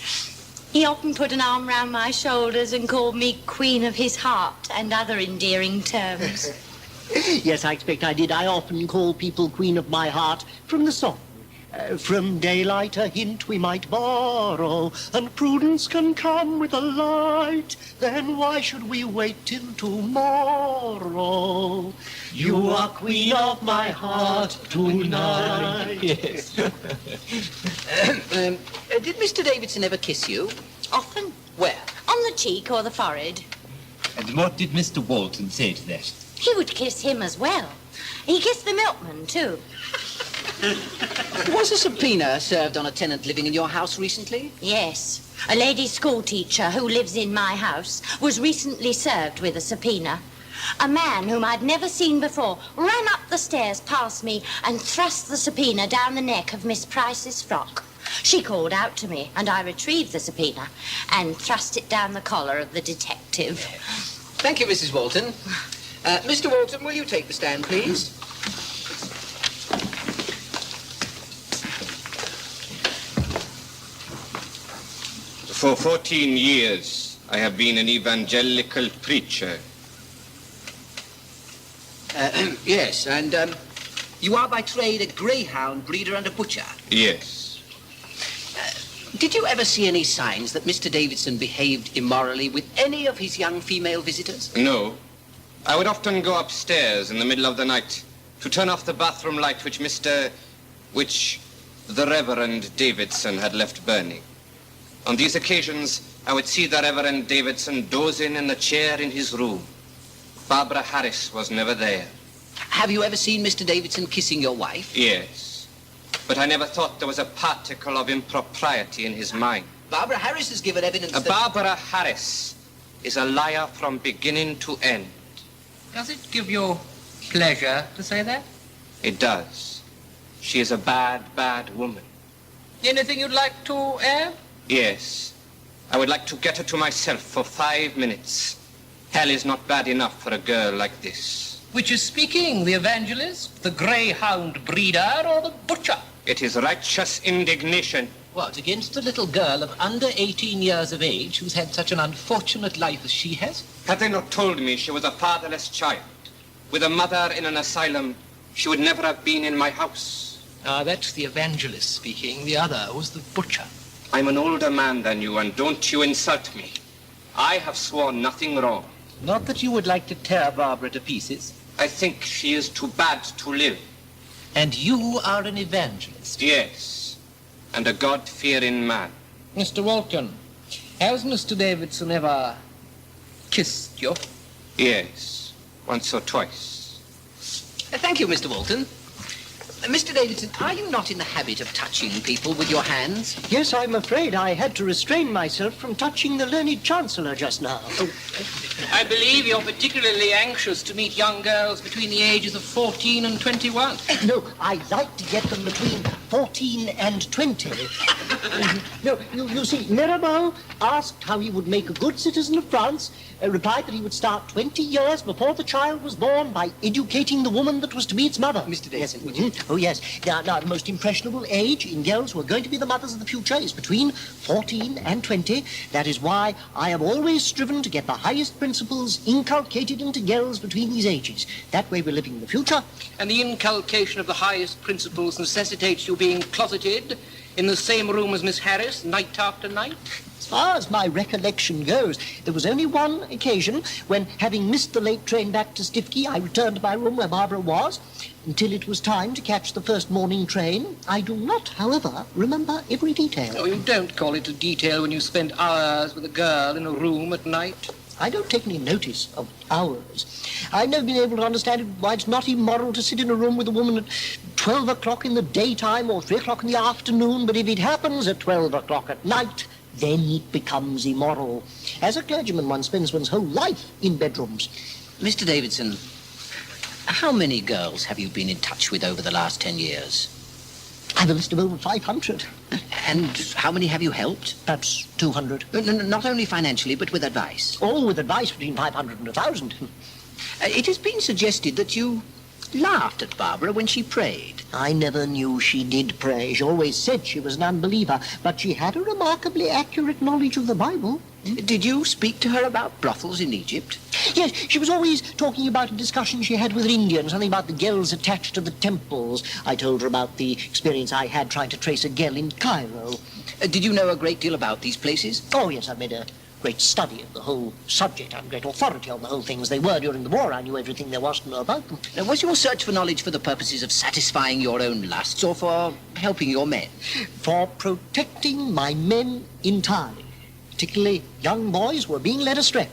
He often put an arm round my shoulders and called me Queen of his Heart and other endearing terms. Yes, I expect I did. I often call people Queen of my Heart from the song. From daylight a hint we might borrow, and prudence can come with the light. Then why should we wait till tomorrow? You are Queen of my heart tonight. Yes. Did Mr. Davidson ever kiss you? Often. Where? On the cheek or the forehead. And what did Mr. Walton say to that? He would kiss him as well. He kissed the milkman, too. Was a subpoena served on a tenant living in your house recently? Yes. A lady school teacher who lives in my house was recently served with a subpoena. A man whom I'd never seen before ran up the stairs past me and thrust the subpoena down the neck of Miss Price's frock. She called out to me, and I retrieved the subpoena and thrust it down the collar of the detective. Thank you, Mrs. Walton. Mr. Walton, will you take the stand, please? For 14 years, I have been an evangelical preacher. Yes, and you are by trade a greyhound breeder and a butcher? Yes. Did you ever see any signs that Mr. Davidson behaved immorally with any of his young female visitors? No. I would often go upstairs in the middle of the night to turn off the bathroom light which the Reverend Davidson had left burning. On these occasions, I would see the Reverend Davidson dozing in the chair in his room. Barbara Harris was never there. Have you ever seen Mr. Davidson kissing your wife? Yes. But I never thought there was a particle of impropriety in his mind. Barbara Harris has given evidence that... Barbara Harris is a liar from beginning to end. Does it give you pleasure to say that? It does. She is a bad, bad woman. Anything you'd like to add? Yes. I would like to get her to myself for 5 minutes. Hell is not bad enough for a girl like this. Which is speaking, the evangelist, the greyhound breeder, or the butcher? It is righteous indignation. What, against a little girl of under 18 years of age who's had such an unfortunate life as she has? Had they not told me she was a fatherless child, with a mother in an asylum, she would never have been in my house. Ah, that's the evangelist speaking. The other was the butcher. I'm an older man than you, and don't you insult me. I have sworn nothing wrong. Not that you would like to tear Barbara to pieces. I think she is too bad to live. And you are an evangelist? Yes, and a God-fearing man. Mr. Walton, has Mr. Davidson ever kissed you? Yes, once or twice. Thank you, Mr. Walton. Mr. Davidson, are you not in the habit of touching people with your hands? Yes, I'm afraid I had to restrain myself from touching the learned Chancellor just now. Oh. I believe you're particularly anxious to meet young girls between the ages of 14 and 21. No, I like to get them between 14 and 20. No, you see, Mirabeau asked how he would make a good citizen of France, replied that he would start 20 years before the child was born by educating the woman that was to be its mother. Mr. Davidson, yes. Oh, yes. Now, the most impressionable age in girls who are going to be the mothers of the future is between 14 and 20. That is why I have always striven to get the highest principles inculcated into girls between these ages. That way we're living in the future. And the inculcation of the highest principles necessitates you being closeted in the same room as Miss Harris, night after night? As far as my recollection goes, there was only one occasion when, having missed the late train back to Stiffkey, I returned to my room where Barbara was, until it was time to catch the first morning train. I do not, however, remember every detail. Oh, you don't call it a detail when you spend hours with a girl in a room at night. I don't take any notice of hours. I've never been able to understand why it's not immoral to sit in a room with a woman at 12 o'clock in the daytime or 3 o'clock in the afternoon, but if it happens at 12 o'clock at night, then it becomes immoral. As a clergyman, one spends one's whole life in bedrooms. Mr. Davidson, how many girls have you been in touch with over the last 10 years? I've a list of over 500. And how many have you helped? Perhaps 200. Not only financially, but with advice. All with advice between 500 and 1,000. It has been suggested that you laughed at Barbara when she prayed. I never knew she did pray. She always said she was an unbeliever, but she had a remarkably accurate knowledge of the Bible. Did you speak to her about brothels in Egypt? Yes, she was always talking about a discussion she had with an Indian, something about the girls attached to the temples. I told her about the experience I had trying to trace a girl in Cairo. Did you know a great deal about these places? Oh, yes, I've made a great study of the whole subject. I'm a great authority on the whole thing. As they were during the war, I knew everything there was to know about them. Now, was your search for knowledge for the purposes of satisfying your own lusts or for helping your men? For protecting my men entirely. Particularly young boys who were being led astray.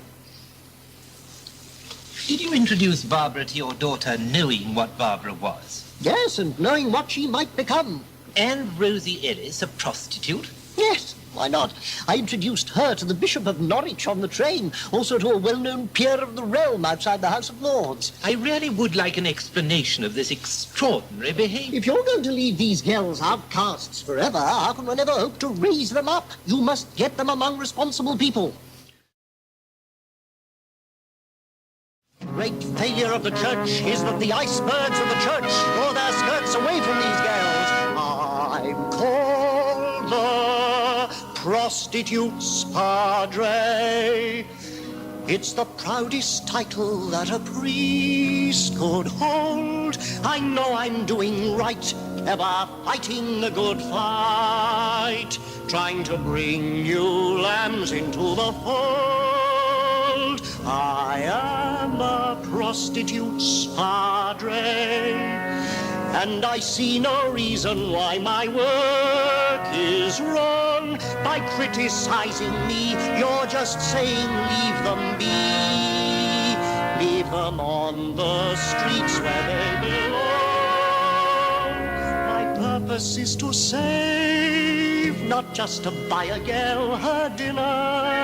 Did you introduce Barbara to your daughter knowing what Barbara was? Yes, and knowing what she might become. And Rosie Ellis, a prostitute? Yes, why not? I introduced her to the Bishop of Norwich on the train, also to a well-known peer of the realm outside the House of Lords. I really would like an explanation of this extraordinary behavior. If you're going to leave these girls outcasts forever, how can one ever hope to raise them up? You must get them among responsible people. The great failure of the church is that the icebergs of the church draw their skirts away from these girls. I'm called the prostitute's padre. It's the proudest title that a priest could hold. I know I'm doing right, ever fighting the good fight, trying to bring new lambs into the fold. I am a prostitute's padre, and I see no reason why my work is wrong. By criticizing me, you're just saying leave them be. Leave them on the streets where they belong. My purpose is to save, not just to buy a girl her dinner.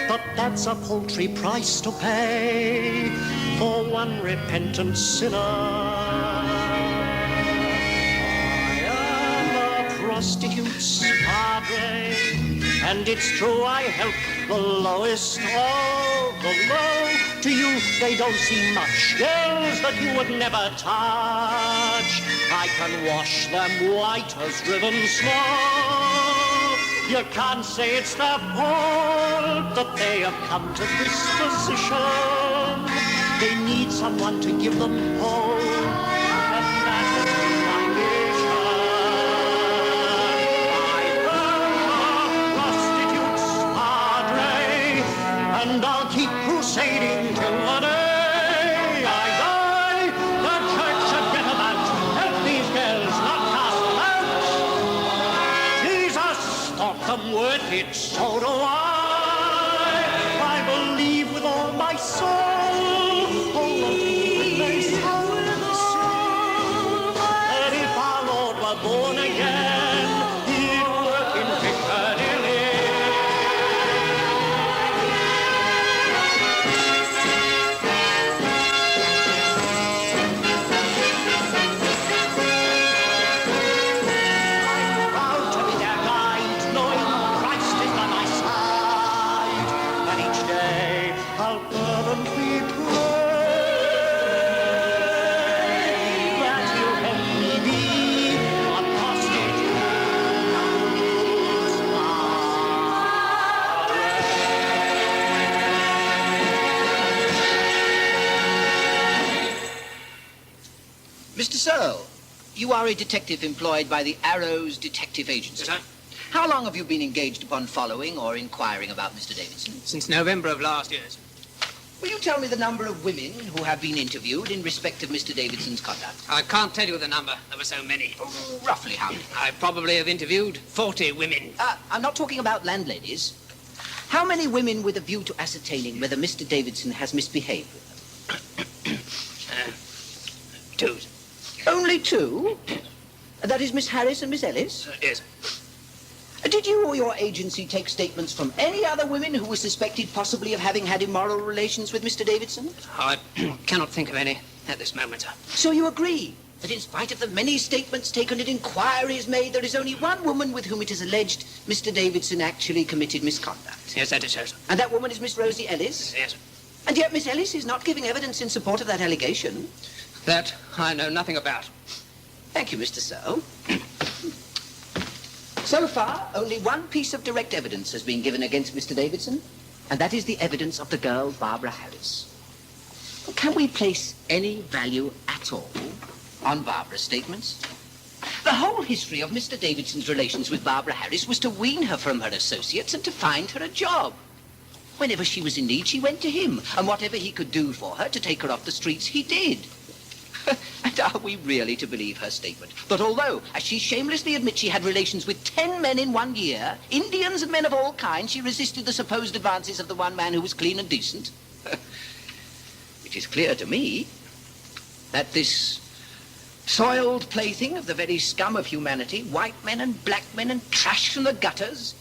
But that's a paltry price to pay for one repentant sinner. I am a prostitute's padre, and it's true I help the lowest of the low. To you, they don't seem much. Girls that you would never touch, I can wash them white as driven snow. You can't say it's their fault that they have come to this position. They need someone to give them hope, and that is my mission. I'm a prostitute's padre, and I'll keep crusading till the day I die. The church should get about, help these girls, not cast them out. Jesus thought them worth it, so do I believe with all my soul. And if our Lord were born again, he'd work in Piccadilly. I'm proud to be their guide, knowing Christ is by my side. And each day I'll fervently pray that he'll help me be a prostitute's Mr. Searle, you are a detective employed by the Arrows Detective Agency. Yes, sir. How long have you been engaged upon following or inquiring about Mr. Davidson? Since November of last year, sir. Will you tell me the number of women who have been interviewed in respect of Mr. Davidson's conduct? I can't tell you the number. There were so many. Roughly how many? I probably have interviewed 40 women. I'm not talking about landladies. How many women with a view to ascertaining whether Mr. Davidson has misbehaved with them? 2. Only 2? That is Miss Harris and Miss Ellis? Yes. Did you or your agency take statements from any other women who were suspected possibly of having had immoral relations with Mr. Davidson? I cannot think of any at this moment, sir. So you agree that in spite of the many statements taken and inquiries made, there is only one woman with whom it is alleged Mr. Davidson actually committed misconduct? Yes, that is so, sir. And that woman is Miss Rosie Ellis? Yes. And yet Miss Ellis is not giving evidence in support of that allegation. That I know nothing about. Thank you, Mr. Searle. So far, only one piece of direct evidence has been given against Mr. Davidson, and that is the evidence of the girl, Barbara Harris. Can we place any value at all on Barbara's statements? The whole history of Mr. Davidson's relations with Barbara Harris was to wean her from her associates and to find her a job. Whenever she was in need, she went to him, and whatever he could do for her to take her off the streets, he did. And are we really to believe her statement that although, as she shamelessly admits, she had relations with 10 men in 1 year, Indians and men of all kinds, she resisted the supposed advances of the one man who was clean and decent? It is clear to me that this soiled plaything of the very scum of humanity, white men and black men and trash from the gutters,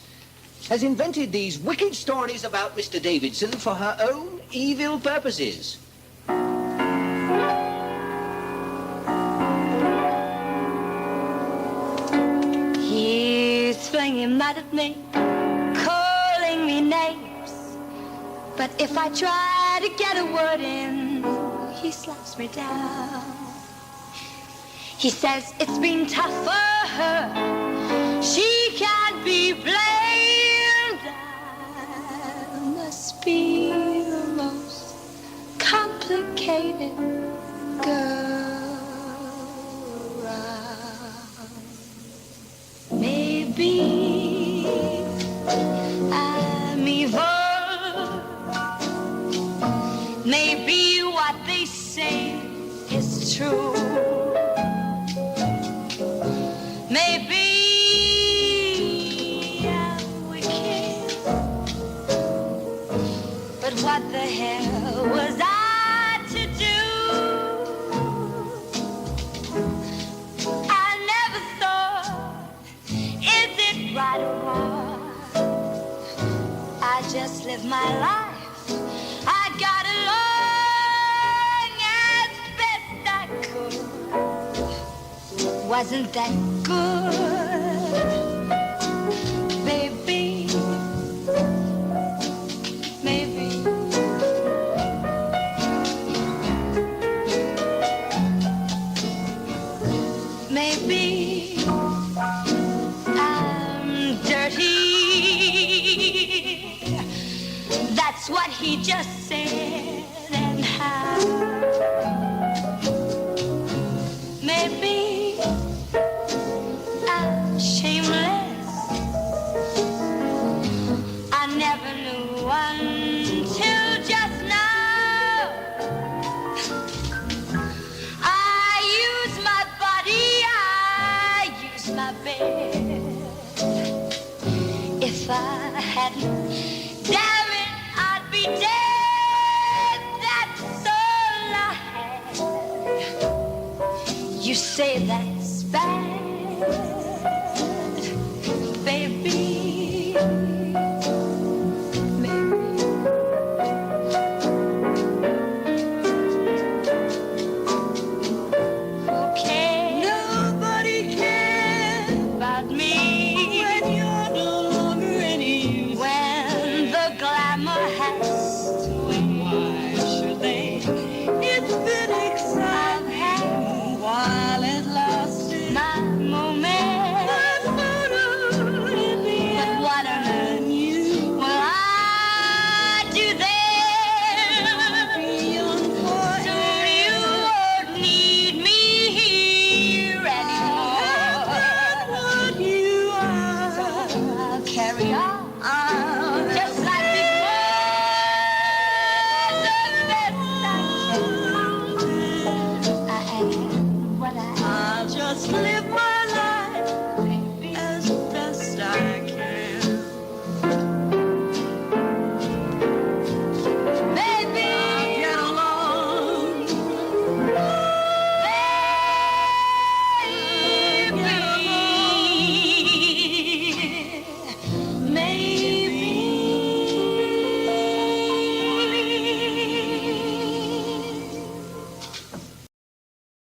has invented these wicked stories about Mr. Davidson for her own evil purposes. He's flinging mud at me, calling me names. But if I try to get a word in, he slaps me down. He says it's been tough for her, she can't be blamed. I must be the most complicated girl around. Maybe I'm evil. Maybe what they say is true. Maybe I'm wicked. But what the hell was I to do? I never thought, is it right or wrong? I just live my life. I got along as best I could. Wasn't that good, baby? Maybe. Maybe I'm dirty. That's what he just said, and how. Maybe I'm shameless. I never knew until just now. I use my body, I use my bed. If I hadn't, damn it, I'd be dead. That's all I had. You say that's bad, baby. Okay. Nobody cares about me when you're no longer any use. When the glamour has to win. Why should they? It's been exciting while it lasted. My moment. My photo in the air. But what on you? Well, I do then. Beyond forever. So you won't need me here anymore. I've done what you are. So I'll carry on. Just like before. The best I am what I am. I'll just live my life as best I can. Maybe I'll get along.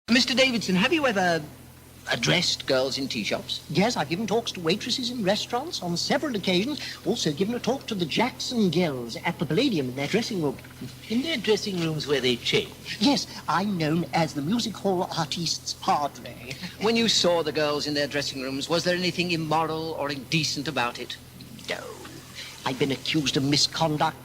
Mr. Davidson, have you ever addressed girls in tea shops? Yes, I've given talks to waitresses in restaurants on several occasions. Also given a talk to the Jackson girls at the Palladium in their dressing room. In their dressing rooms where they change? Yes, I'm known as the music hall artiste's padre. When you saw the girls in their dressing rooms, was there anything immoral or indecent about it? No. I've been accused of misconduct.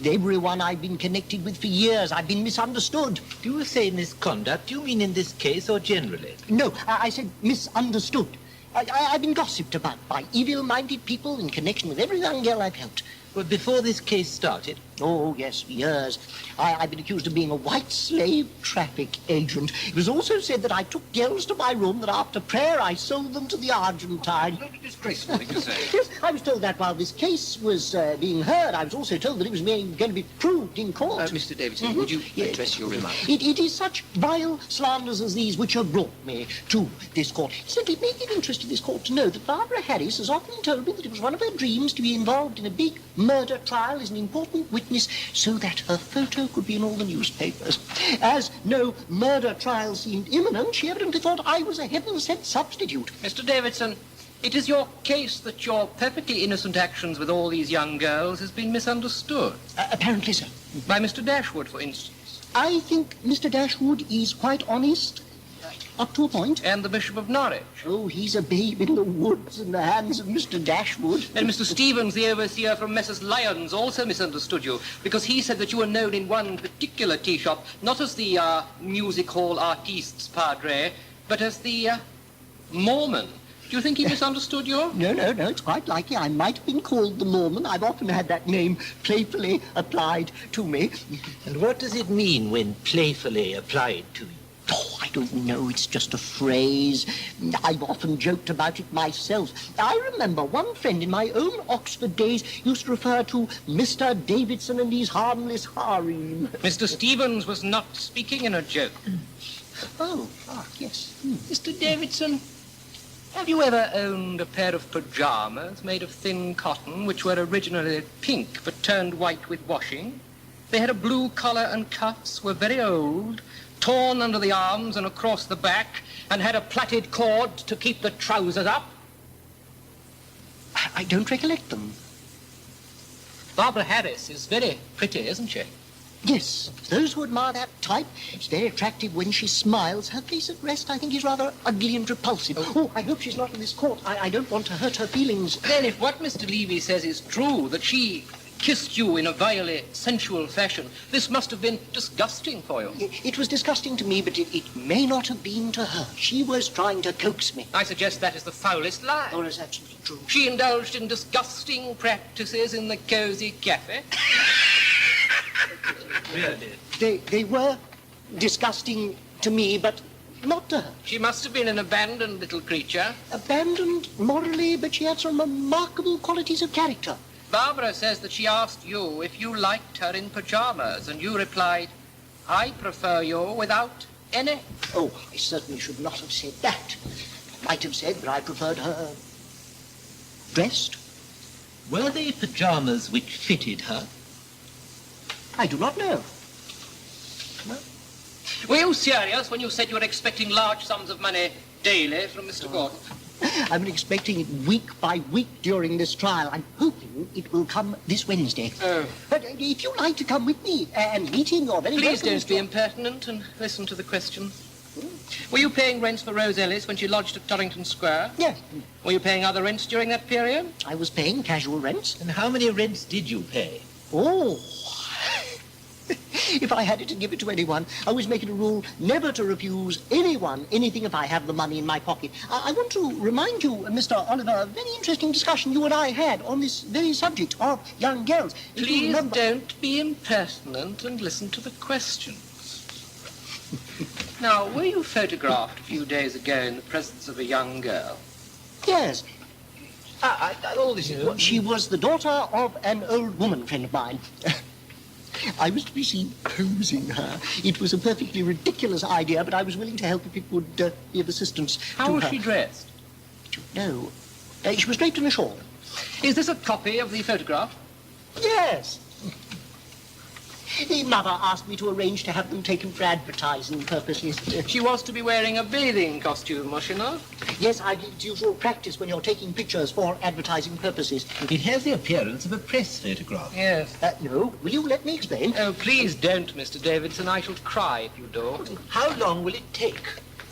Everyone I've been connected with for years, I've been misunderstood. Do you say misconduct? Do you mean in this case or generally? No, I said misunderstood. I've been gossiped about by evil-minded people in connection with every young girl I've helped. Well, before this case started? Oh, yes, for years. I've been accused of being a white slave traffic agent. It was also said that I took girls to my room, that after prayer I sold them to the Argentine. Not a disgraceful thing to say. Yes, I was told that while this case was being heard. I was also told that it was going to be proved in court. Mr. Davidson, would you address your remark? It is such vile slanders as these which have brought me to this court. Simply it may give interest to this court to know that Barbara Harris has often told me that it was one of her dreams to be involved in a big murder trial as an important witness so that her photo could be in all the newspapers. As no murder trial seemed imminent, she evidently thought I was a heaven-sent substitute. Mr. Davidson, it is your case that your perfectly innocent actions with all these young girls has been misunderstood. Apparently so. By Mr. Dashwood, for instance. I think Mr. Dashwood is quite honest, up to a point. And the Bishop of Norwich. Oh, he's a babe in the woods in the hands of Mr. Dashwood. And Mr. Stevens, the overseer from Messrs. Lyons, also misunderstood you, because he said that you were known in one particular tea shop, not as the music hall artiste's padre, but as the Mormon. Do you think he misunderstood you? No, it's quite likely. I might have been called the Mormon. I've often had that name playfully applied to me. And what does it mean when playfully applied to you? Oh, I don't know. It's just a phrase. I've often joked about it myself. I remember one friend in my own Oxford days used to refer to Mr. Davidson and his harmless harem. Mr. Stevens was not speaking in a joke. Yes. Mr. Davidson, have you ever owned a pair of pyjamas made of thin cotton, which were originally pink but turned white with washing? They had a blue collar and cuffs, were very old, torn under the arms and across the back, and had a plaited cord to keep the trousers up? I don't recollect them. Barbara Harris is very pretty, isn't she? Yes, those who admire that type, it's very attractive when she smiles. Her face at rest, I think, is rather ugly and repulsive. Oh, I hope she's not in this court. I don't want to hurt her feelings. Then if what Mr. Levy says is true, that she kissed you in a vilely sensual fashion, this must have been disgusting for you. It was disgusting to me, but it may not have been to her. She was trying to coax me. I suggest that is the foulest lie. Oh, that's absolutely true. She indulged in disgusting practices in the cosy cafe. Really? They were disgusting to me, but not to her. She must have been an abandoned little creature. Abandoned morally, but she had some remarkable qualities of character. Barbara says that she asked you if you liked her in pyjamas, and you replied, I prefer you without any. Oh, I certainly should not have said that. I might have said that I preferred her dressed. Were they pyjamas which fitted her? I do not know. Were you serious when you said you were expecting large sums of money daily from Mr. Gordon? I've been expecting it week by week during this trial. I'm hoping it will come this Wednesday. Oh. But if you'd like to come with me and meeting your very Please welcome. don't be impertinent and listen to the questions. Were you paying rents for Rose Ellis when she lodged at Torrington Square? Yes. Were you paying other rents during that period? I was paying casual rents. And how many rents did you pay? Oh. If I had it to give it to anyone, I always make it a rule never to refuse anyone anything if I have the money in my pocket. I want to remind you, Mr. Oliver, a very interesting discussion you and I had on this very subject of young girls. Please don't be impertinent and listen to the questions. Now, were you photographed a few days ago in the presence of a young girl? Yes. All this is... She was the daughter of an old woman friend of mine. I was to be seen posing her. It was a perfectly ridiculous idea, but I was willing to help if it would be of assistance to her. How was she dressed? No. She was draped in a shawl. Is this a copy of the photograph? Yes. The mother asked me to arrange to have them taken for advertising purposes. She was to be wearing a bathing costume, was she not? Yes, it's usual practice when you're taking pictures for advertising purposes. It has the appearance of a press photograph. Yes. No, will you let me explain? Oh, please don't, Mr. Davidson. I shall cry if you do. How long will it take?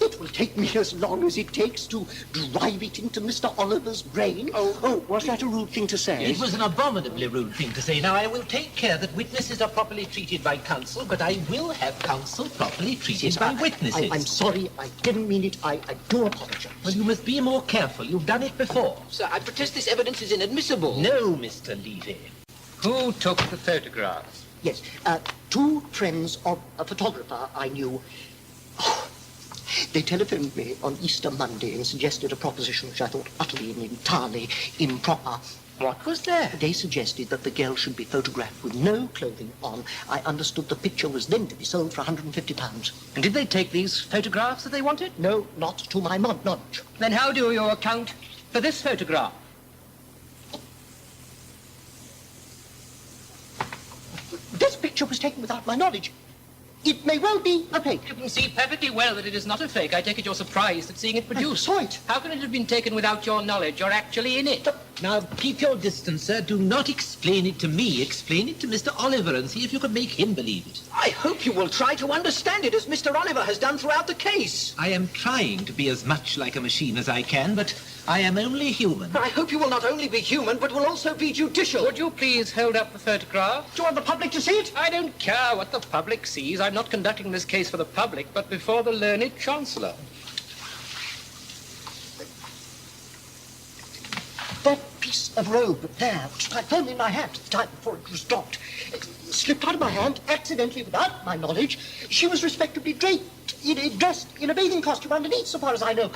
It will take me as long as it takes to drive it into Mr. Oliver's brain. Oh, was that a rude thing to say? It was an abominably rude thing to say. Now, I will take care that witnesses are properly treated by counsel, but I will have counsel properly treated by witnesses. I'm sorry, I didn't mean it. I do apologize. Well, you must be more careful. You've done it before. Sir, I protest this evidence is inadmissible. No, Mr. Levy. Who took the photographs? Yes, two friends of a photographer I knew. They telephoned me on Easter Monday and suggested a proposition which I thought utterly and entirely improper. What was that? They suggested that the girl should be photographed with no clothing on. I understood the picture was then to be sold for £150. And did they take these photographs that they wanted? No, not to my knowledge. Then how do you account for this photograph? This picture was taken without my knowledge. It may well be a fake. You can see perfectly well that it is not a fake. I take it you're surprised at seeing it produced. I saw it. How can it have been taken without your knowledge? You're actually in it. Now, keep your distance, sir. Do not explain it to me. Explain it to Mr. Oliver and see if you can make him believe it. I hope you will try to understand it as Mr. Oliver has done throughout the case. I am trying to be as much like a machine as I can, but I am only human. I hope you will not only be human, but will also be judicial. Would you please hold up the photograph? Do you want the public to see it? I don't care what the public sees. I'm not conducting this case for the public, but before the learned Chancellor. That piece of robe there, which I found in my hand at the time before it was dropped, slipped out of my hand accidentally without my knowledge. She was respectably dressed in a bathing costume underneath, so far as I know.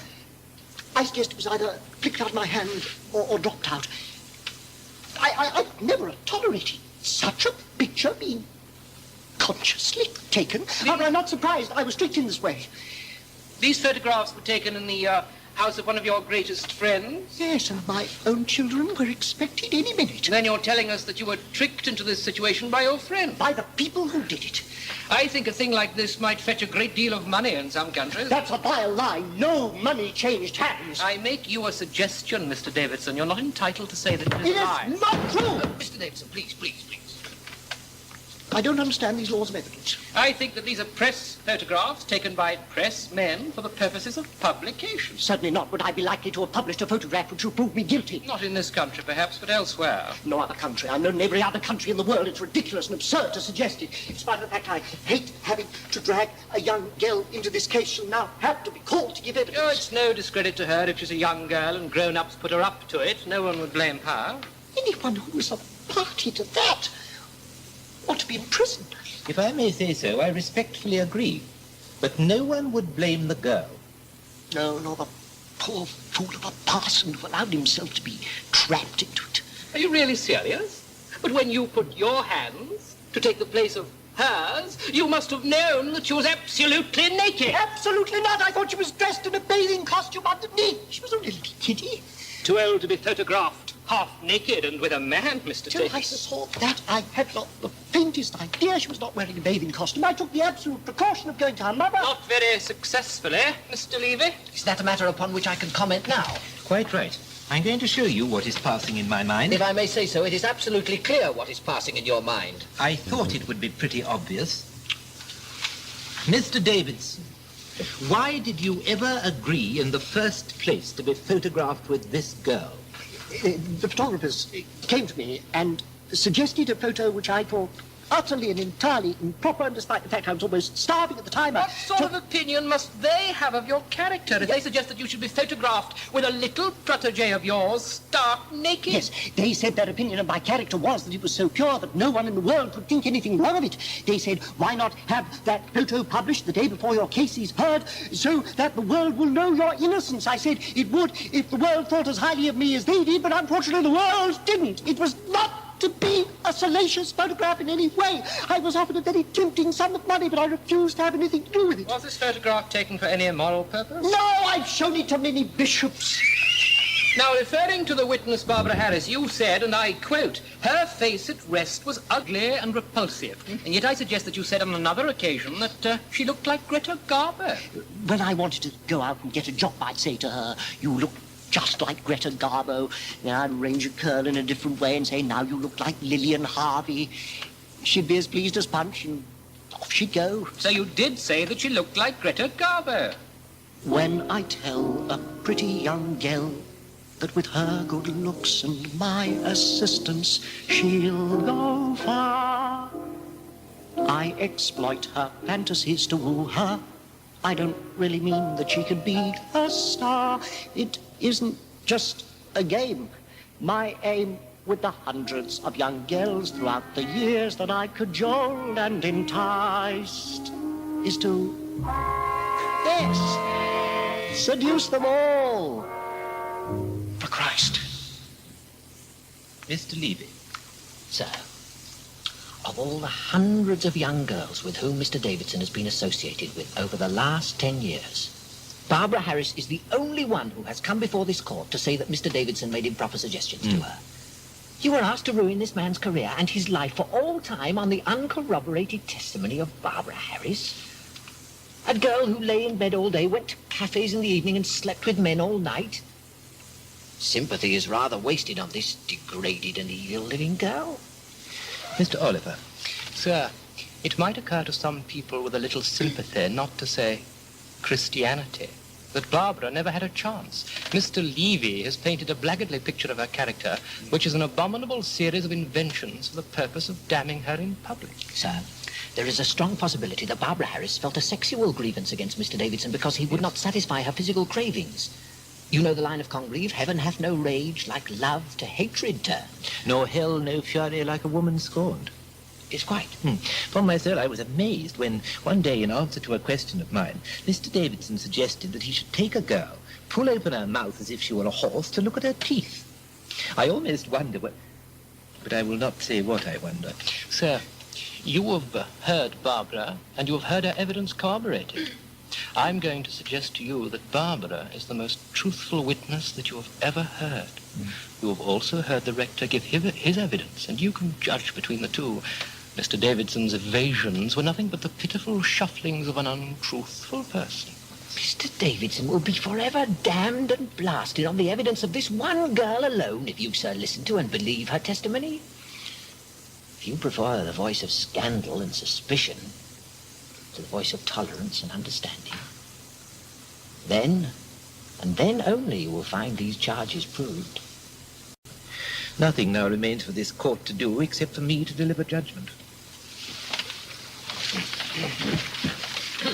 I suggest it was either flicked out of my hand or dropped out. I never have tolerated such a picture being consciously taken. I'm not surprised I was tricked in this way. These photographs were taken in the house of one of your greatest friends? Yes, and my own children were expected any minute. Then you're telling us that you were tricked into this situation by your friend? By the people who did it. I think a thing like this might fetch a great deal of money in some countries. That's a vile lie. No money changed hands. I make you a suggestion, Mr. Davidson. You're not entitled to say that it is It a lie. is not true! Mr. Davidson, please. I don't understand these laws of evidence. I think that these are press photographs taken by press men for the purposes of publication. Certainly not would I be likely to have published a photograph which would prove me guilty. Not in this country, perhaps, but elsewhere. No other country. I know in every other country in the world. It's ridiculous and absurd to suggest it. In spite of the fact I hate having to drag a young girl into this case, she'll now have to be called to give evidence. Oh, it's no discredit to her if she's a young girl and grown-ups put her up to it. No one would blame her. Anyone who was a party to that ought to be imprisoned. If I may say so, I respectfully agree. But no one would blame the girl. No, nor the poor fool of a parson who allowed himself to be trapped into it. Are you really serious? But when you put your hands to take the place of hers, you must have known that she was absolutely naked. Absolutely not. I thought she was dressed in a bathing costume underneath. She was only a little kiddie. Too old to be photographed half naked and with a man, Mr. Till Davis. I saw that, I had not the faintest idea she was not wearing a bathing costume. I took the absolute precaution of going to her mother. Not very successfully, Mr. Levy. Is that a matter upon which I can comment now? Quite right. I'm going to show you what is passing in my mind. If I may say so, it is absolutely clear what is passing in your mind. I thought it would be pretty obvious. Mr. Davidson, why did you ever agree in the first place to be photographed with this girl? The photographers came to me and suggested a photo which I thought utterly and entirely improper, and despite the fact I was almost starving at the time. What sort of opinion must they have of your character if they suggest that you should be photographed with a little protégé of yours stark naked? Yes, they said their opinion of my character was that it was so pure that no one in the world could think anything wrong of it. They said, why not have that photo published the day before your case is heard so that the world will know your innocence? I said it would if the world thought as highly of me as they did, but unfortunately the world didn't. It was not to be a salacious photograph in any way. I was offered a very tempting sum of money, but I refused to have anything to do with it. Was this photograph taken for any immoral purpose? No, I've shown it to many bishops. Now, referring to the witness, Barbara Harris, you said, and I quote, her face at rest was ugly and repulsive. And yet I suggest that you said on another occasion that she looked like Greta Garbo. When I wanted to go out and get a job, I'd say to her, you look just like Greta Garbo. Then I'd arrange a curl in a different way and say, now you look like Lillian Harvey. She'd be as pleased as Punch, and off she'd go. So you did say that she looked like Greta Garbo? When I tell a pretty young gal that with her good looks and my assistance she'll go far, I exploit her fantasies to woo her. I don't really mean that she could be a star. It isn't just a game. My aim with the hundreds of young girls throughout the years that I cajoled and enticed is to, yes, seduce them all. For Christ. Mr. Levy. Sir, of all the hundreds of young girls with whom Mr. Davidson has been associated with over the last 10 years, Barbara Harris is the only one who has come before this court to say that Mr. Davidson made improper suggestions to her. You were asked to ruin this man's career and his life for all time on the uncorroborated testimony of Barbara Harris. A girl who lay in bed all day, went to cafes in the evening and slept with men all night. Sympathy is rather wasted on this degraded and evil-living girl. Mr. Oliver. Sir, it might occur to some people with a little sympathy, not to say Christianity, that Barbara never had a chance. Mr. Levy has painted a blackguardly picture of her character, which is an abominable series of inventions for the purpose of damning her in public. Sir, there is a strong possibility that Barbara Harris felt a sexual grievance against Mr. Davidson because he would not satisfy her physical cravings. You know the line of Congreve, heaven hath no rage like love to hatred turn. Nor hell no fury like a woman scorned. It's quite. For myself, I was amazed when one day, in answer to a question of mine, Mr. Davidson suggested that he should take a girl, pull open her mouth as if she were a horse, to look at her teeth. I almost wonder what... But I will not say what I wonder. Sir, you have heard Barbara, and you have heard her evidence corroborated. I'm going to suggest to you that Barbara is the most truthful witness that you have ever heard. You have also heard the rector give his evidence, and you can judge between the two. Mr. Davidson's evasions were nothing but the pitiful shufflings of an untruthful person. Mr. Davidson will be forever damned and blasted on the evidence of this one girl alone if you, sir, listen to and believe her testimony. If you prefer the voice of scandal and suspicion to the voice of tolerance and understanding, then, and then only, you will find these charges proved. Nothing now remains for this court to do except for me to deliver judgment.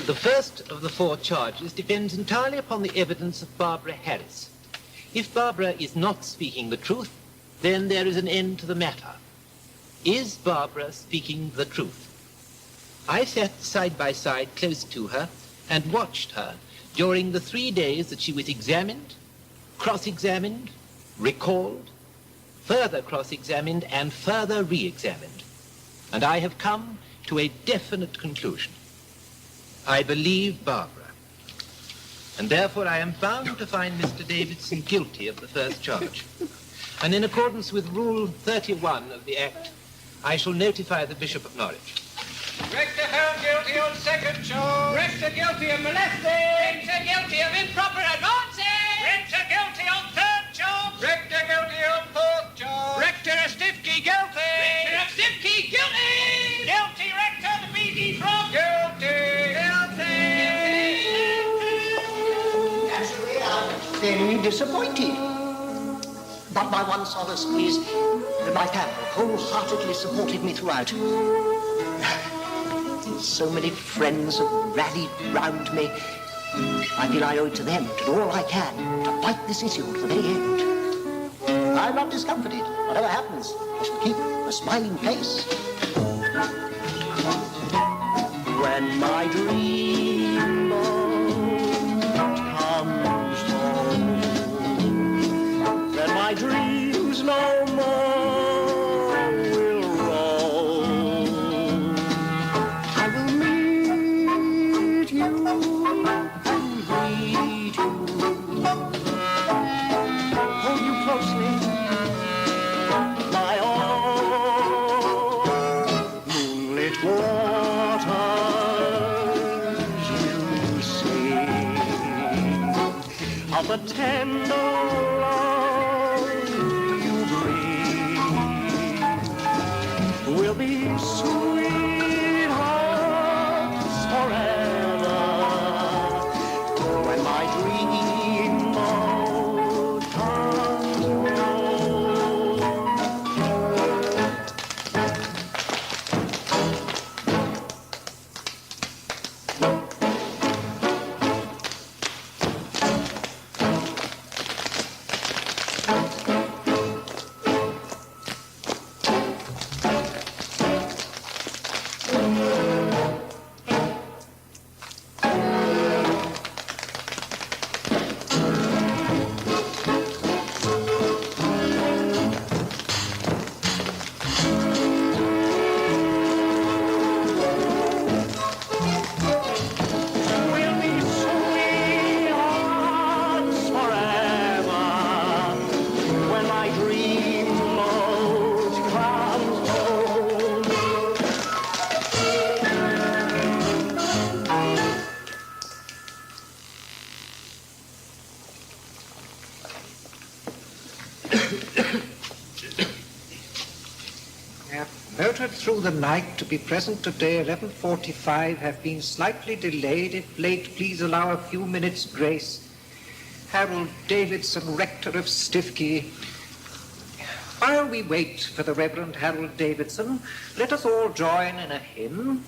The first of the 4 charges depends entirely upon the evidence of Barbara Harris. If Barbara is not speaking the truth, then there is an end to the matter. Is Barbara speaking the truth? I sat side by side close to her and watched her during the 3 days that she was examined, cross-examined, recalled, further cross-examined, and further re-examined. And I have come to a definite conclusion. I believe Barbara. And therefore I am bound to find Mr. Davidson guilty of the first charge. And in accordance with Rule 31 of the Act, I shall notify the Bishop of Norwich. Rector found guilty on second charge. Rector guilty of molesting. Rector guilty of improper advancing. Rector guilty on third charge. Rector guilty on fourth charge. Rector of Stiffkey guilty. Rector of Stiffkey guilty. Guilty rector to be defrocked. Guilty. Naturally, I'm very disappointed. But my one solace is that my family wholeheartedly supported me throughout. So many friends have rallied round me. I feel I owe it to them to do all I can to fight this issue to the very end. I'm not discomforted. Whatever happens, I shall keep a smiling face. When my dream comes home, then my dreams no more will roam. I will meet you and greet you. Oh, of the tender love you breathe will be sweethearts forever. When my dream boat comes home. Motored through the night to be present today 11:45, have been slightly delayed. If late, please allow a few minutes grace. Harold Davidson, rector of Stiffkey. While we wait for the Reverend Harold Davidson, let us all join in a hymn.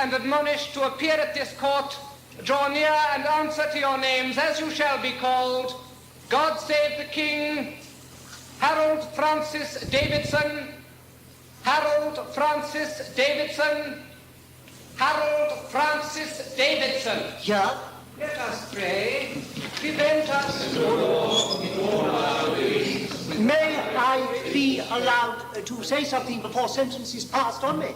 And admonished to appear at this court, draw near and answer to your names as you shall be called. God save the King, Harold Francis Davidson, Harold Francis Davidson. Harold Francis Davidson. Here? Let us pray. Prevent us. May I be allowed to say something before sentence is passed on me?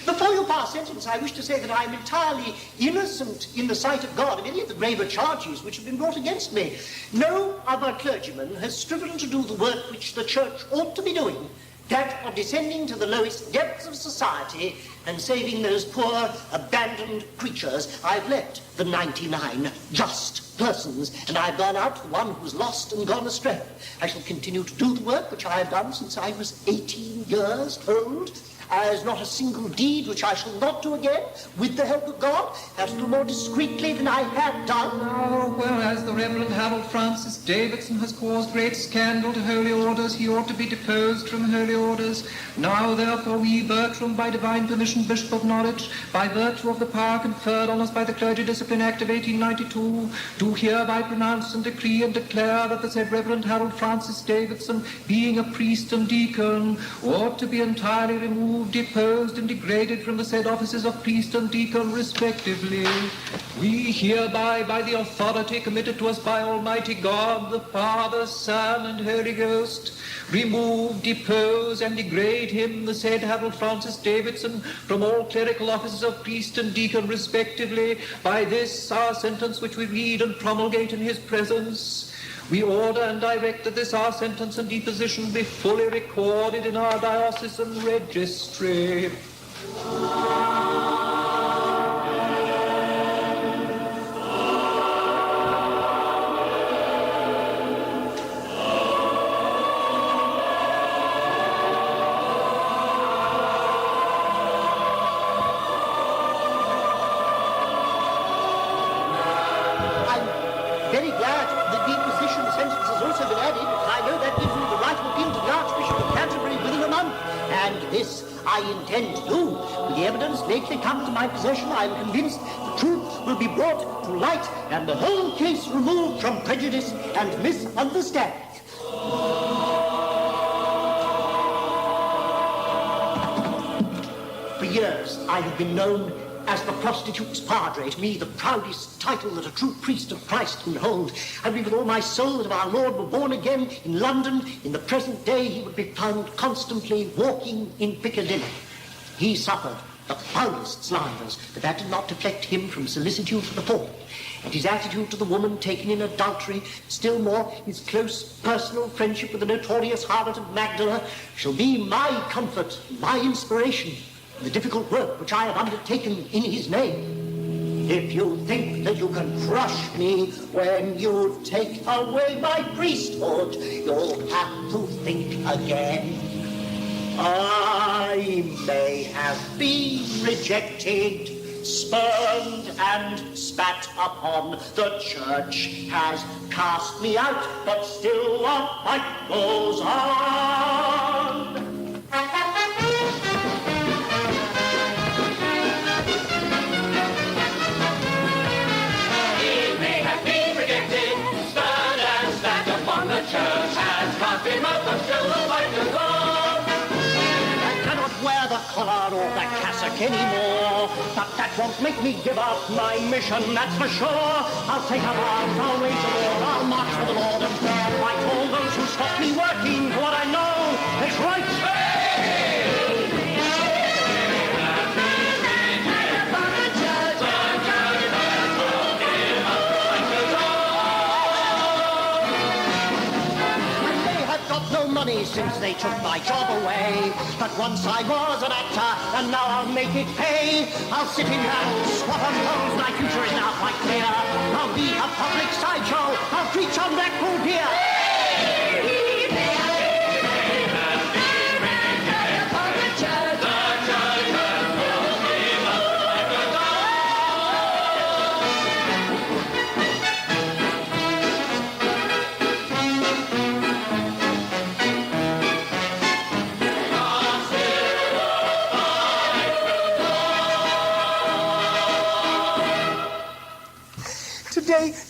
Before you pass sentence, I wish to say that I am entirely innocent in the sight of God of any of the graver charges which have been brought against me. No other clergyman has striven to do the work which the Church ought to be doing, that of descending to the lowest depths of society and saving those poor, abandoned creatures I've left, the 99 just persons, and I've gone out the one who's lost and gone astray. I shall continue to do the work which I have done since I was 18 years old. There's not a single deed which I shall not do again, with the help of God, and still more discreetly than I have done. Now, whereas the Reverend Harold Francis Davidson has caused great scandal to holy orders, he ought to be deposed from holy orders. Now, therefore, we, Bertram, by divine permission, Bishop of Norwich, by virtue of the power conferred on us by the Clergy Discipline Act of 1892, do hereby pronounce and decree and declare that the said Reverend Harold Francis Davidson, being a priest and deacon, ought to be entirely removed, deposed, and degraded from the said offices of priest and deacon respectively. We hereby, by the authority committed to us by Almighty God, the Father, Son, and Holy Ghost, remove, depose, and degrade him, the said Harold Francis Davidson, from all clerical offices of priest and deacon respectively, by this our sentence which we read and promulgate in his presence. We order and direct that this our sentence and deposition be fully recorded in our diocesan registry. I intend to do. With the evidence lately come to my possession, I am convinced the truth will be brought to light and the whole case removed from prejudice and misunderstanding. For years, I have been known as the prostitute's padre, to me the proudest title that a true priest of Christ can hold. I believe with all my soul that if our Lord were born again in London, in the present day he would be found constantly walking in Piccadilly. He suffered the foulest slanders, but that did not deflect him from solicitude for the poor. And his attitude to the woman taken in adultery, still more his close personal friendship with the notorious harlot of Magdala, shall be my comfort, my inspiration, the difficult work which I have undertaken in his name. If you think that you can crush me when you take away my priesthood, you'll have to think again. I may have been rejected, spurned and spat upon. The church has cast me out, but still the fight goes on. Church has cast him out, but still the fight goes on. I cannot wear the collar or the cassock anymore, but that won't make me give up my mission, that's for sure. I'll take up arms, I'll wage a war, I'll march for the Lord and fight all those who stop me working for what I know is right. Money since they took my job away, but once I was an actor and now I'll make it pay. I'll sit in battles, swap on poles, my future is now quite clear. I'll be a public sideshow, I'll preach on that cool deer.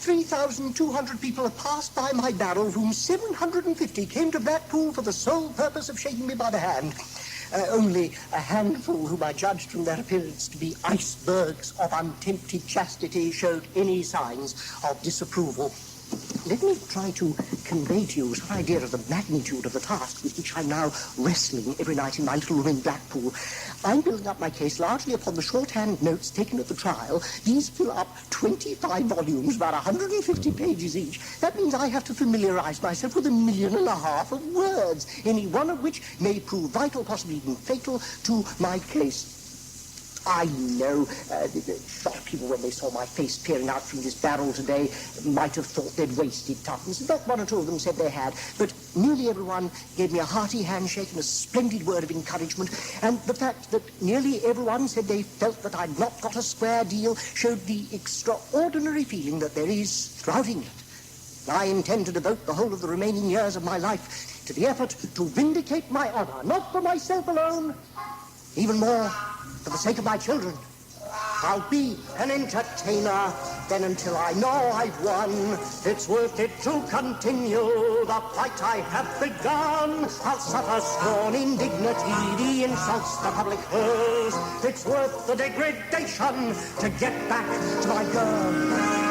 3,200 people have passed by my barrel, of whom 750 came to Blackpool for the sole purpose of shaking me by the hand. Only a handful whom I judged from their appearance to be icebergs of untempted chastity showed any signs of disapproval. Let me try to convey to you some idea of the magnitude of the task with which I'm now wrestling every night in my little room in Blackpool. I'm building up my case largely upon the shorthand notes taken at the trial. These fill up 25 volumes, about 150 pages each. That means I have to familiarize myself with 1.5 million of words, any one of which may prove vital, possibly even fatal, to my case. I know a lot of people, when they saw my face peering out from this barrel today, might have thought they'd wasted tuppence. In fact, one or two of them said they had. But nearly everyone gave me a hearty handshake and a splendid word of encouragement. And the fact that nearly everyone said they felt that I'd not got a square deal showed the extraordinary feeling that there is throughout England. I intend to devote the whole of the remaining years of my life to the effort to vindicate my honor, not for myself alone, even more for the sake of my children. I'll be an entertainer, then until I know I've won. It's worth it to continue the fight I have begun. I'll suffer scorn, indignity, the insults the public hurls. It's worth the degradation to get back to my girl.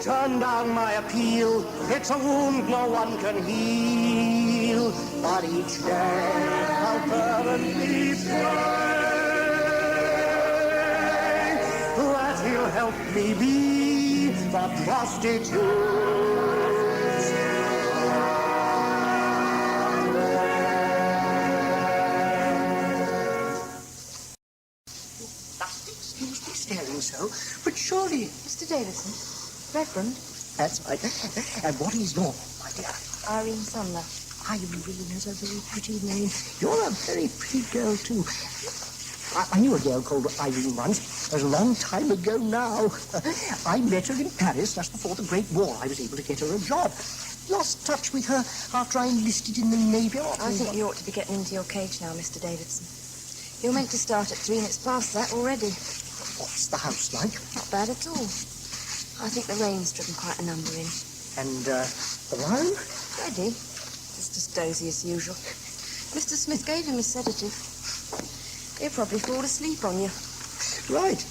Turn down my appeal. It's a wound no one can heal. But each day I'll fervently pray that he'll help me be the prostitute. Excuse me staring so, but surely, Mr. Davidson. Reverend? That's right. And what is your name, my dear? Irene Sumner. Irene is a very pretty name. You're a very pretty girl, too. I knew a girl called Irene once. It was a long time ago now. I met her in Paris just before the Great War. I was able to get her a job. Lost touch with her after I enlisted in the Navy. I think you ought to be getting into your cage now, Mr. Davidson. You were meant to start at 3 and it's past that already. What's the house like? Not bad at all. I think the rain's driven quite a number in. And, the wine? Ready. Just as dozy as usual. Mr. Smith gave him his sedative. He'll probably fall asleep on you. Right.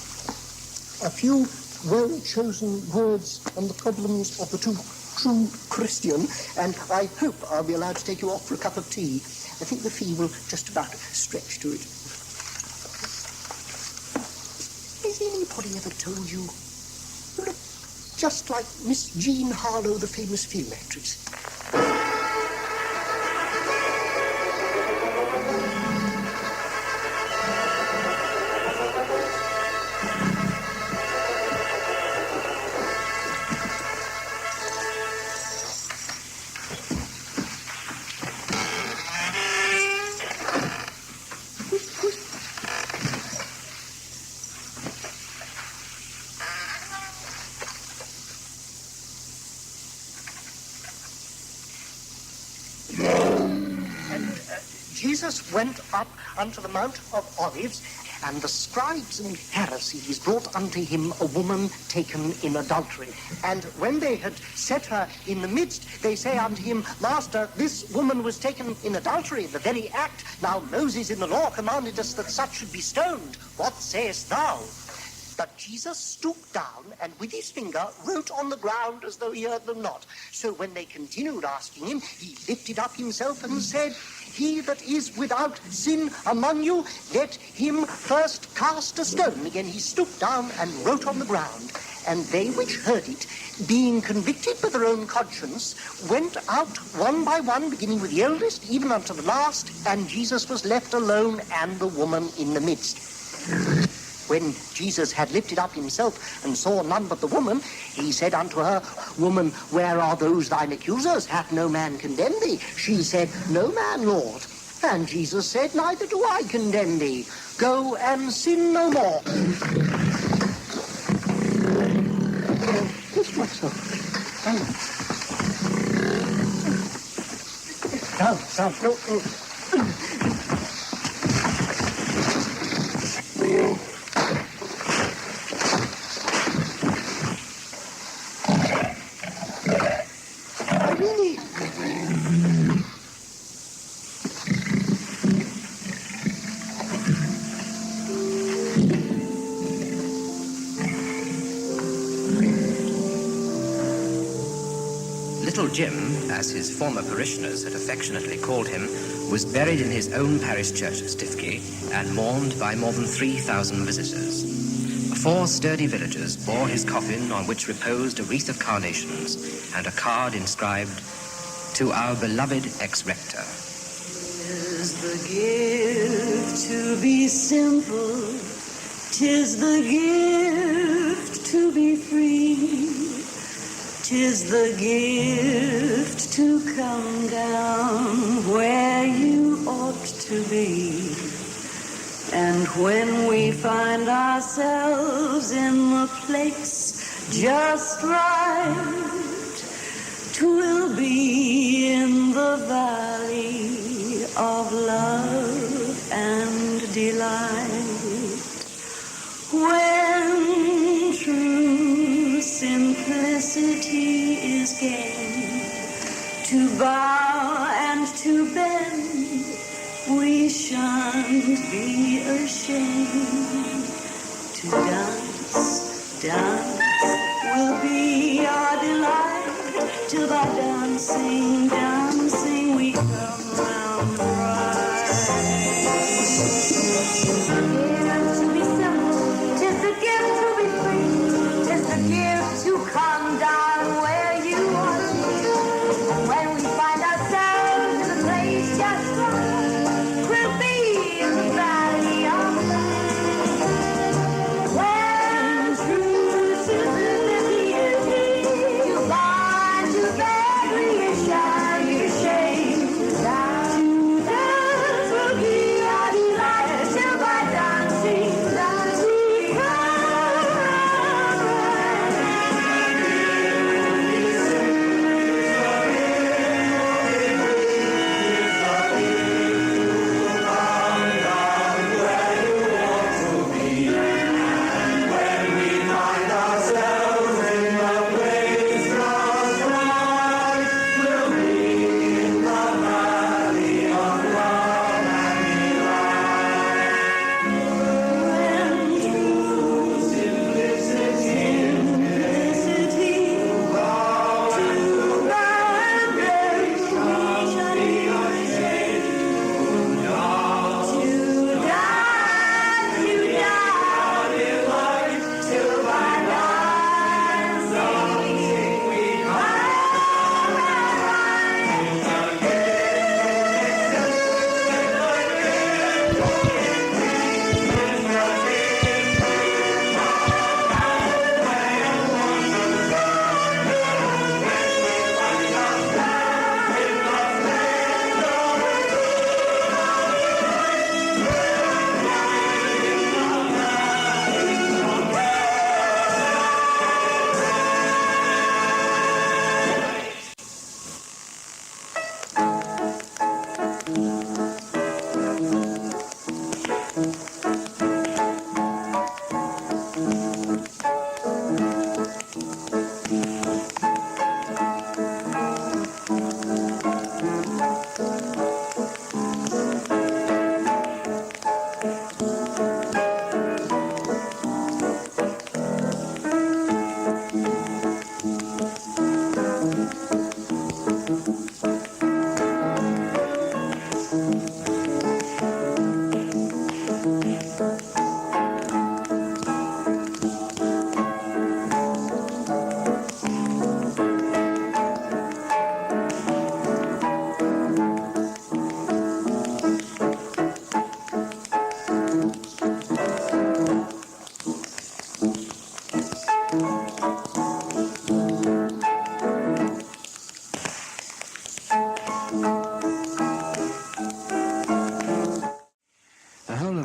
A few well-chosen words on the problems of the true Christian, and I hope I'll be allowed to take you off for a cup of tea. I think the fee will just about stretch to it. Has anybody ever told you look just like Miss Jean Harlow, the famous film actress? Jesus went up unto the Mount of Olives, and the scribes and Pharisees brought unto him a woman taken in adultery. And when they had set her in the midst, they say unto him, Master, this woman was taken in adultery, the very act. Now Moses in the law commanded us that such should be stoned. What sayest thou? But Jesus stooped down and with his finger wrote on the ground as though he heard them not. So when they continued asking him, he lifted up himself and said, He that is without sin among you, let him first cast a stone. Again he stooped down and wrote on the ground. And they which heard it, being convicted by their own conscience, went out one by one, beginning with the eldest, even unto the last, and Jesus was left alone and the woman in the midst. When Jesus had lifted up himself and saw none but the woman, he said unto her, Woman, where are those thine accusers? Hath no man condemned thee? She said, No man, Lord. And Jesus said, Neither do I condemn thee. Go and sin no more. Little Jim, as his former parishioners had affectionately called him, was buried in his own parish church at Stiffkey and mourned by more than 3,000 visitors. 4 sturdy villagers bore his coffin, on which reposed a wreath of carnations and a card inscribed, "To our beloved ex-rector." Tis the gift to be simple, 'tis the gift to be free, 'tis the gift to come down where you ought to be. And when we find ourselves in the place just right, 'twill be in the valley of love and delight, when true simplicity is gained, to bow and to bend, we shan't be ashamed. To dance, dance will be our delight, till by dancing, dancing we come round right. Gift to be simple, 'tis the gift to be free, 'tis the gift to come down where you want to be. And when we find ourselves in a place just right, we'll be in the valley of love. When true simplicity is gained, you bind to bed, we shall be ashamed. To dance will be our delight, till by dancing, dance we come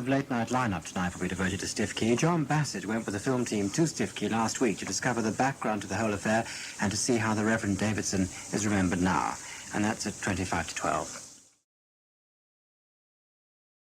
late-night lineup tonight will be devoted to Stiffkey. John Bassett went with the film team to Stiffkey last week to discover the background to the whole affair and to see how the Reverend Davidson is remembered now. and that's at 25 to 12.